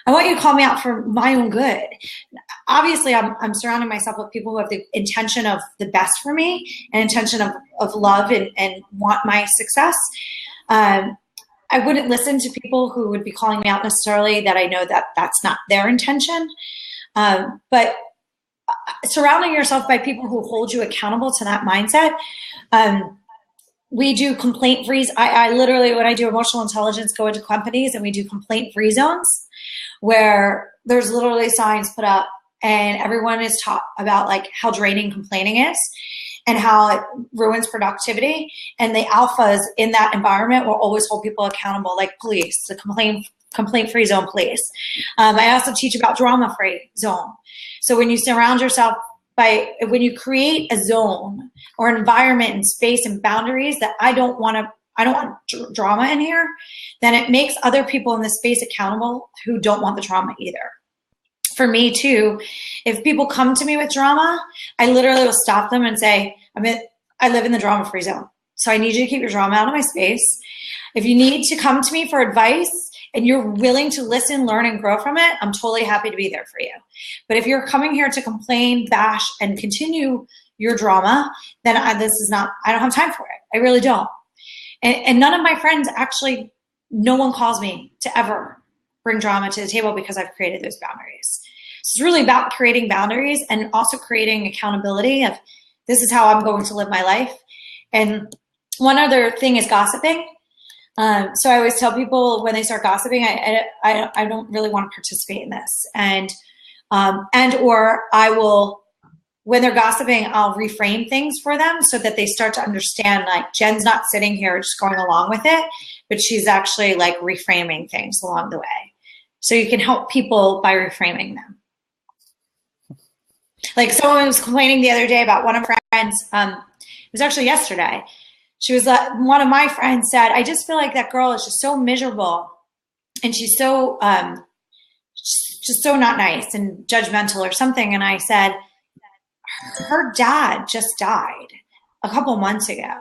I want you to call me out for my own good. Obviously, I'm surrounding myself with people who have the intention of the best for me and intention of love and want my success. I wouldn't listen to people who would be calling me out necessarily that I know that that's not their intention. But surrounding yourself by people who hold you accountable to that mindset. We do complaint free. I literally, when I do emotional intelligence, go into companies and we do complaint free zones where there's literally signs put up and everyone is taught about like how draining complaining is and how it ruins productivity. And the alphas in that environment will always hold people accountable, like police, the complaint-free zone police. I also teach about drama-free zone. So when you surround yourself when you create a zone or environment and space and boundaries that I don't want to I don't want drama in here, then it makes other people in this space accountable who don't want the drama either. For me too, if people come to me with drama, I literally will stop them and say, I live in the drama-free zone. So I need you to keep your drama out of my space. If you need to come to me for advice and you're willing to listen, learn, and grow from it, I'm totally happy to be there for you. But if you're coming here to complain, bash, and continue your drama, then I don't have time for it. I really don't. And none of my friends actually, no one calls me to ever bring drama to the table because I've created those boundaries. So it's really about creating boundaries and also creating accountability of this is how I'm going to live my life. And one other thing is gossiping. So I always tell people when they start gossiping, I don't really want to participate in this. Or I will, when they're gossiping, I'll reframe things for them so that they start to understand, like, Jen's not sitting here just going along with it, but she's actually like reframing things along the way. So you can help people by reframing them. Like someone was complaining the other day about one of her friends. It was actually yesterday. She was one of my friends said, I just feel like that girl is just so miserable. And she's so, just so not nice and judgmental or something. And I said, her dad just died a couple months ago.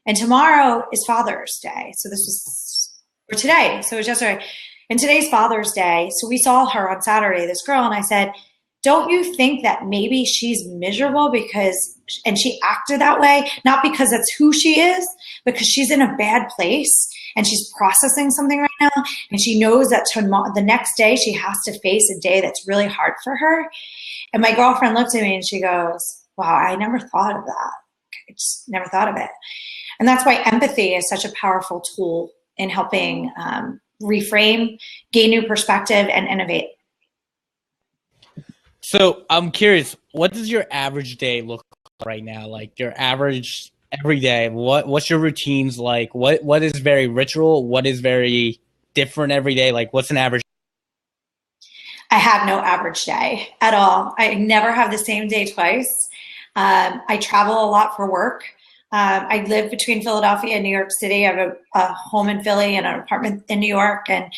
And tomorrow is Father's Day. So this was for today. So it was yesterday. And today's Father's Day. So we saw her on Saturday, this girl. And I said, don't you think that maybe she's miserable and she acted that way, not because that's who she is, because she's in a bad place and she's processing something right now. And she knows that the next day she has to face a day that's really hard for her. And my girlfriend looked at me and she goes, wow, I never thought of that. I just never thought of it. And that's why empathy is such a powerful tool in helping reframe, gain new perspective, and innovate. So I'm curious, what does your average day look like right now? Like your average every day, what's your routines like? What is very ritual? What is very different every day? Like what's an average? I have no average day at all. I never have the same day twice. I travel a lot for work. I live between Philadelphia and New York City. I have a home in Philly and an apartment in New York. And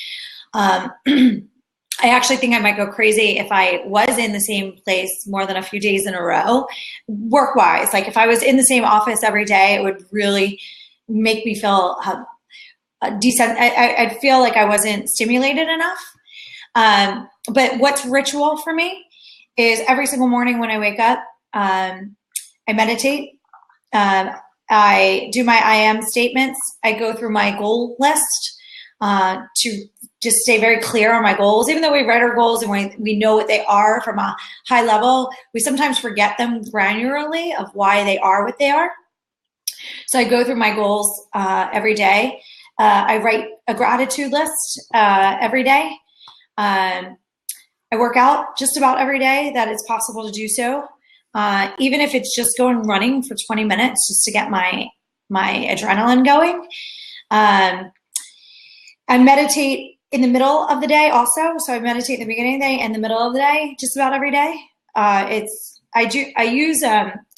I actually think I might go crazy if I was in the same place more than a few days in a row, work-wise. Like if I was in the same office every day, it would really make me feel decent. I'd feel like I wasn't stimulated enough. But what's ritual for me is every single morning when I wake up, I meditate. I do my I am statements. I go through my goal list to just stay very clear on my goals. Even though we write our goals and we know what they are from a high level, we sometimes forget them granularly of why they are what they are. So I go through my goals every day. I write a gratitude list every day. I work out just about every day that it's possible to do so. Even if it's just going running for 20 minutes just to get my adrenaline going. I meditate in the middle of the day also. So I meditate in the beginning of the day and the middle of the day, just about every day. I use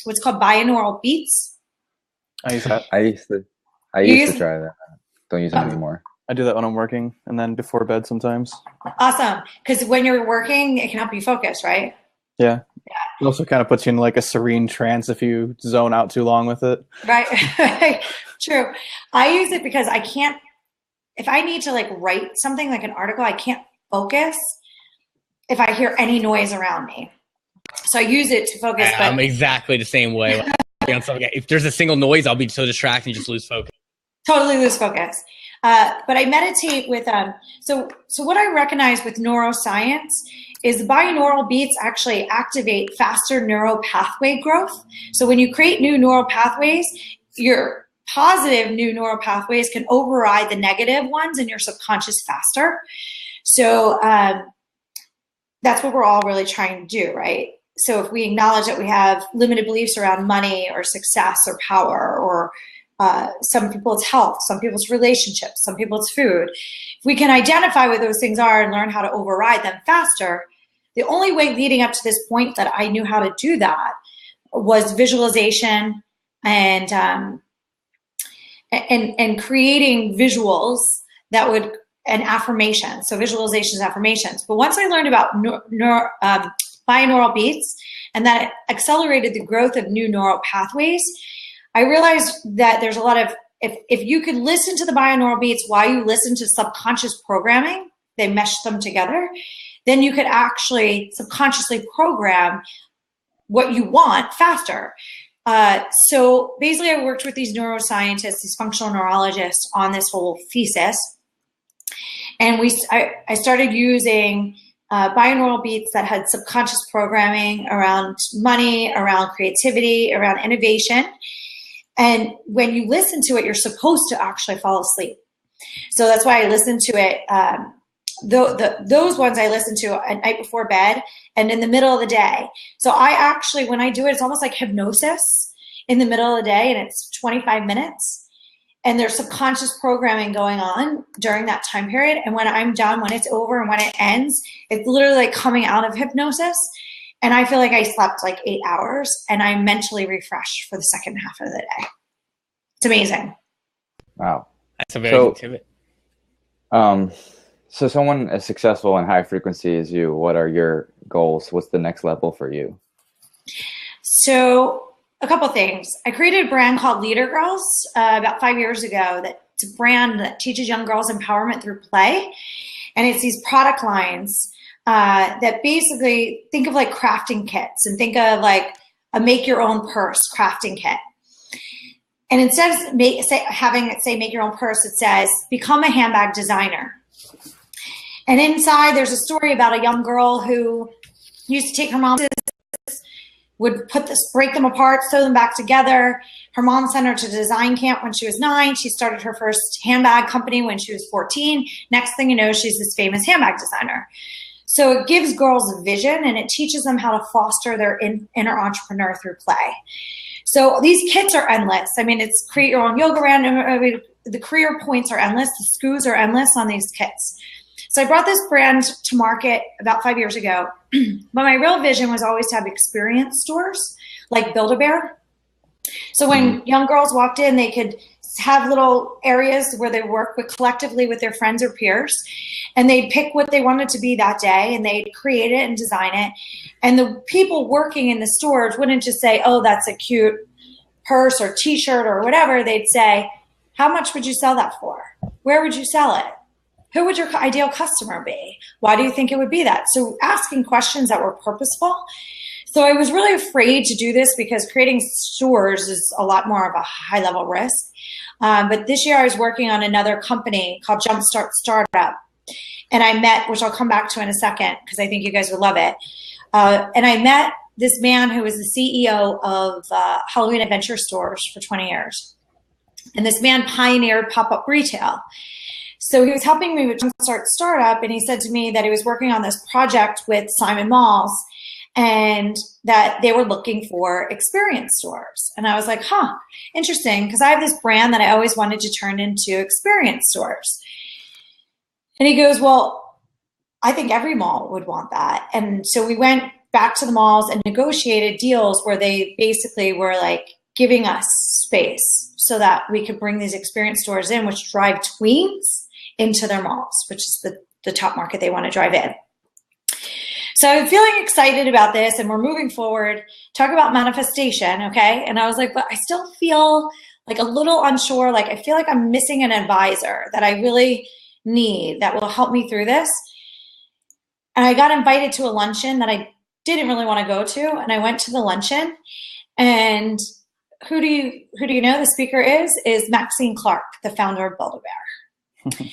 what's called binaural beats. I use that. I used to try that. Don't use it anymore. I do that when I'm working and then before bed sometimes. Awesome. Because when you're working, it can help you focus, right? Yeah. It also kind of puts you in like a serene trance if you zone out too long with it. Right. True. I use it because I can't, if I need to like write something like an article, I can't focus if I hear any noise around me. So I use it to focus. Yeah, I'm exactly the same way. Like, if there's a single noise, I'll be so distracted and just lose focus. Totally lose focus. But I meditate with, so what I recognize with neuroscience is binaural beats actually activate faster neural pathway growth. So when you create new neural pathways, your positive new neural pathways can override the negative ones in your subconscious faster. So that's what we're all really trying to do, right? So if we acknowledge that we have limited beliefs around money or success or power or some people it's health, some people it's relationships, some people it's food. If we can identify what those things are and learn how to override them faster, the only way leading up to this point that I knew how to do that was visualization and and creating visuals that would, and affirmations. So visualizations, affirmations. But once I learned about binaural beats and that it accelerated the growth of new neural pathways, I realized that there's a lot of, if you could listen to the binaural beats while you listen to subconscious programming, they mesh them together, then you could actually subconsciously program what you want faster. So basically I worked with these neuroscientists, these functional neurologists on this whole thesis. And I started using binaural beats that had subconscious programming around money, around creativity, around innovation. And when you listen to it, you're supposed to actually fall asleep. So that's why I listen to it. Those ones I listen to at night before bed and in the middle of the day. So I actually, when I do it, it's almost like hypnosis in the middle of the day, and it's 25 minutes. And there's subconscious programming going on during that time period. And when I'm done, when it's over and when it ends, it's literally like coming out of hypnosis. And I feel like I slept like 8 hours and I'm mentally refreshed for the second half of the day. It's amazing. Wow. That's a very good tip. So someone as successful and high frequency as you, what are your goals? What's the next level for you? So a couple things. I created a brand called Girlz about 5 years ago. It's a brand that teaches young girls empowerment through play. And it's these product lines that basically think of like crafting kits, and think of like a make your own purse crafting kit. And instead of having it say make your own purse, it says become a handbag designer. And inside there's a story about a young girl who used to take her mom's, would break them apart, sew them back together. Her mom sent her to design camp when she was 9. She started her first handbag company when she was 14. Next thing you know, she's this famous handbag designer. So it gives girls a vision, and it teaches them how to foster their inner entrepreneur through play. So these kits are endless. I mean, it's create your own yoga brand. I mean, the career points are endless. The SKUs are endless on these kits. So I brought this brand to market about 5 years ago, but my real vision was always to have experience stores like Build-A-Bear. So when young girls walked in, they could have little areas where they work collectively with their friends or peers, and they'd pick what they wanted to be that day, and they'd create it and design it. And the people working in the stores wouldn't just say, oh, that's a cute purse or t-shirt or whatever. They'd say, how much would you sell that for? Where would you sell it? Who would your ideal customer be? Why do you think it would be that? So asking questions that were purposeful. So I was really afraid to do this because creating stores is a lot more of a high level risk. But this year I was working on another company called Jumpstart Startup. And I met, which I'll come back to in a second because I think you guys would love it. And I met this man who was the CEO of Halloween Adventure Stores for 20 years. And this man pioneered pop-up retail. So he was helping me with Jumpstart Startup, and he said to me that he was working on this project with Simon Malls and that they were looking for experience stores. And I was like, huh, interesting, because I have this brand that I always wanted to turn into experience stores. And he goes, well, I think every mall would want that. And so we went back to the malls and negotiated deals where they basically were like giving us space so that we could bring these experience stores in, which drive tweens into their malls, which is the top market they want to drive in. So I'm feeling excited about this, and we're moving forward. Talk about manifestation, okay? And I was like, but I still feel like a little unsure. Like I feel like I'm missing an advisor that I really need that will help me through this. And I got invited to a luncheon that I didn't really want to go to, and I went to the luncheon, and who do you know the speaker is Maxine Clark, the founder of Build-A-Bear.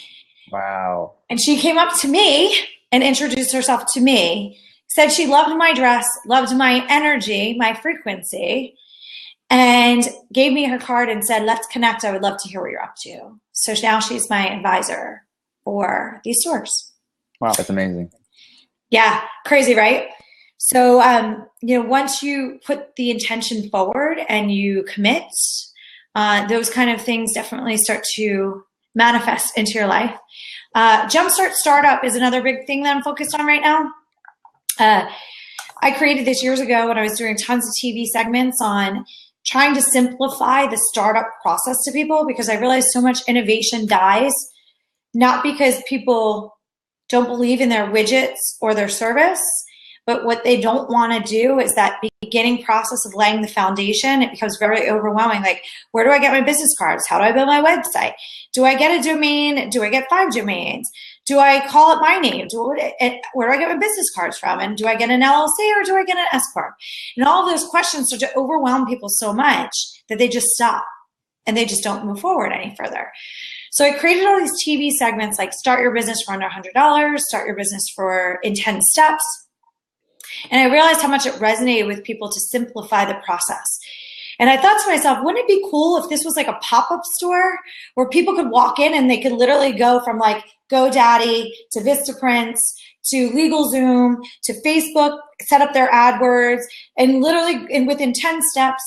Wow. And she came up to me and introduced herself to me, said she loved my dress, loved my energy, my frequency, and gave me her card and said, let's connect. I would love to hear what you're up to. So now she's my advisor for these stores. Wow, that's amazing. Yeah, crazy, right? So, once you put the intention forward and you commit, those kind of things definitely start to manifest into your life. Jumpstart Startup is another big thing that I'm focused on right now. I created this years ago when I was doing tons of TV segments on trying to simplify the startup process to people, because I realized so much innovation dies, not because people don't believe in their widgets or their service, but what they don't want to do is that beginning process of laying the foundation. It becomes very overwhelming. Like, where do I get my business cards? How do I build my website? Do I get a domain? Do I get 5 domains? Do I call it my name? Where do I get my business cards from? And do I get an LLC or do I get an S corp? And all of those questions start to overwhelm people so much that they just stop and they just don't move forward any further. So I created all these TV segments like Start Your Business for Under $100, Start Your Business in 10 Steps. And I realized how much it resonated with people to simplify the process. And I thought to myself, wouldn't it be cool if this was like a pop-up store where people could walk in and they could literally go from like GoDaddy to Vistaprint to LegalZoom to Facebook, set up their AdWords, and literally within 10 steps,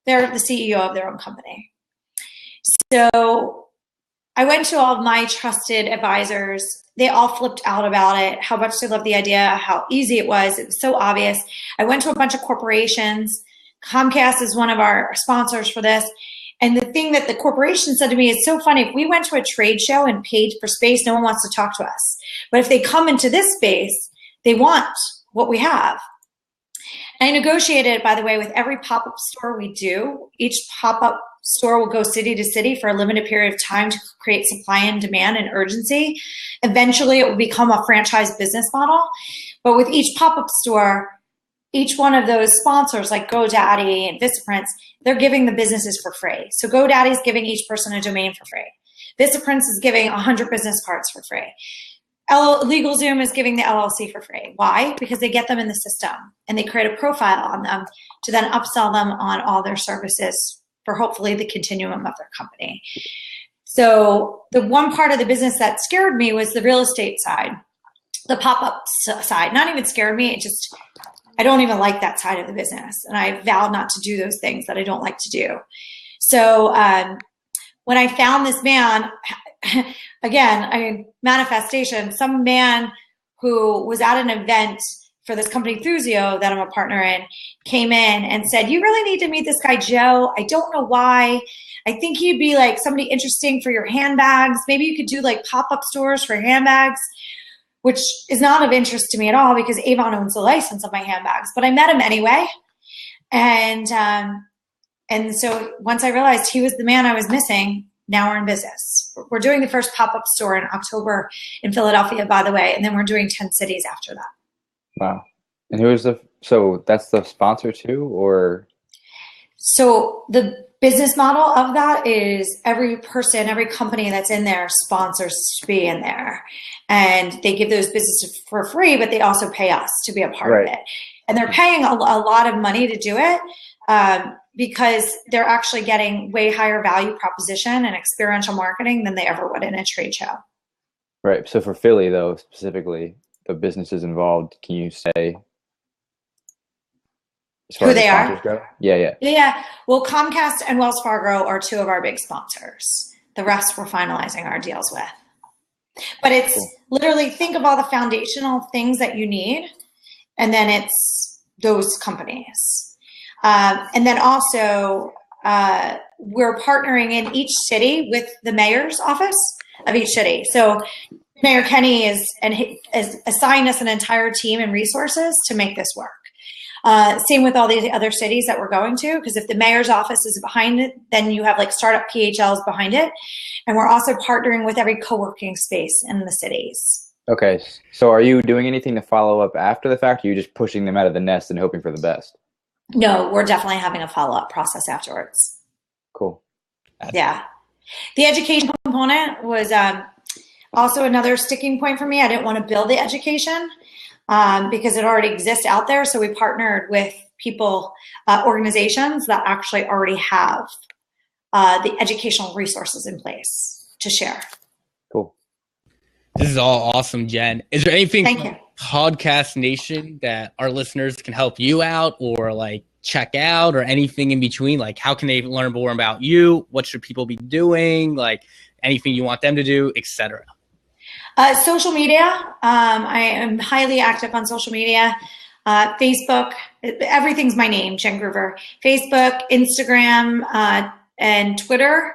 they're the CEO of their own company. So I went to all of my trusted advisors. They all flipped out about it, how much they loved the idea, how easy it was. It was so obvious. I went to a bunch of corporations. Comcast is one of our sponsors for this. And the thing that the corporation said to me is so funny. If we went to a trade show and paid for space, no one wants to talk to us. But if they come into this space, they want what we have. I negotiated, by the way, with every pop-up store we do. Each pop-up store will go city to city for a limited period of time to create supply and demand and urgency. Eventually, it will become a franchise business model. But with each pop-up store, each one of those sponsors like GoDaddy and Vistaprint, they're giving the businesses for free. So GoDaddy is giving each person a domain for free. Vistaprint is giving 100 business cards for free. LegalZoom is giving the LLC for free. Why? Because they get them in the system and they create a profile on them to then upsell them on all their services for hopefully the continuum of their company. So the one part of the business that scared me was the real estate side, the pop-up side. Not even scared me, it just, I don't even like that side of the business. And I vowed not to do those things that I don't like to do. So when I found this man, again, manifestation, some man who was at an event for this company Thuzio that I'm a partner in came in and said, you really need to meet this guy, Joe. I don't know why. I think he'd be like somebody interesting for your handbags. Maybe you could do like pop-up stores for handbags, which is not of interest to me at all because Avon owns the license of my handbags. But I met him anyway. And so once I realized he was the man I was missing, now we're in business. We're doing the first pop-up store in October in Philadelphia, by the way, and then we're doing 10 cities after that. Wow. And who is so that's the sponsor too, or? So the business model of that is every person, every company that's in there sponsors to be in there. And they give those businesses for free, but they also pay us to be a part of it. And they're paying a lot of money to do it because they're actually getting way higher value proposition and experiential marketing than they ever would in a trade show. Right. So for Philly, though, specifically, the businesses involved, can you say who they are? Go? Yeah. Well, Comcast and Wells Fargo are two of our big sponsors. The rest we're finalizing our deals with. But it's literally, think of all the foundational things that you need, and then it's those companies. And then also, we're partnering in each city with the mayor's office of each city. So Mayor Kenny has assigned us an entire team and resources to make this work. Same with all the other cities that we're going to, because if the mayor's office is behind it, then you have like startup PHLs behind it. And we're also partnering with every co-working space in the cities. Okay. So are you doing anything to follow up after the fact? Or are you just pushing them out of the nest and hoping for the best? No, we're definitely having a follow-up process afterwards. Cool. Yeah. The education component was also another sticking point for me. I didn't want to build the education because it already exists out there. So we partnered with people, organizations that actually already have the educational resources in place to share. Cool. This is all awesome, Jen. Is there anything Thank you. Podcast Nation that our listeners can help you out or like check out or anything in between? Like how can they learn more about you? What should people be doing? Like anything you want them to do, etc. Social media. I am highly active on social media. Facebook, everything's my name, Jen Groover. Facebook, Instagram, and Twitter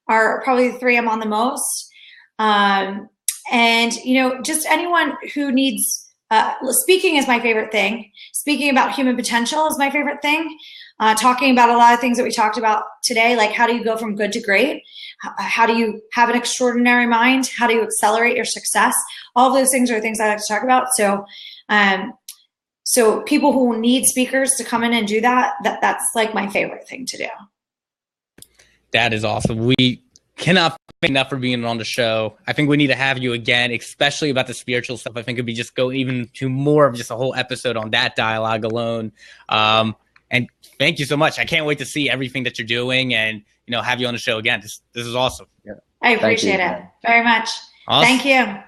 are probably the three I'm on the most. And, just anyone who needs, speaking is my favorite thing. Speaking about human potential is my favorite thing. Talking about a lot of things that we talked about today, like how do you go from good to great? How do you have an extraordinary mind? How do you accelerate your success? All of those things are things I like to talk about. So people who need speakers to come in and do that's like my favorite thing to do. That is awesome. We cannot thank enough for being on the show. I think we need to have you again, especially about the spiritual stuff. I think it'd be just go even to more of just a whole episode on that dialogue alone. And thank you so much. I can't wait to see everything that you're doing and, have you on the show again. This is awesome. I appreciate it very much. Awesome. Thank you.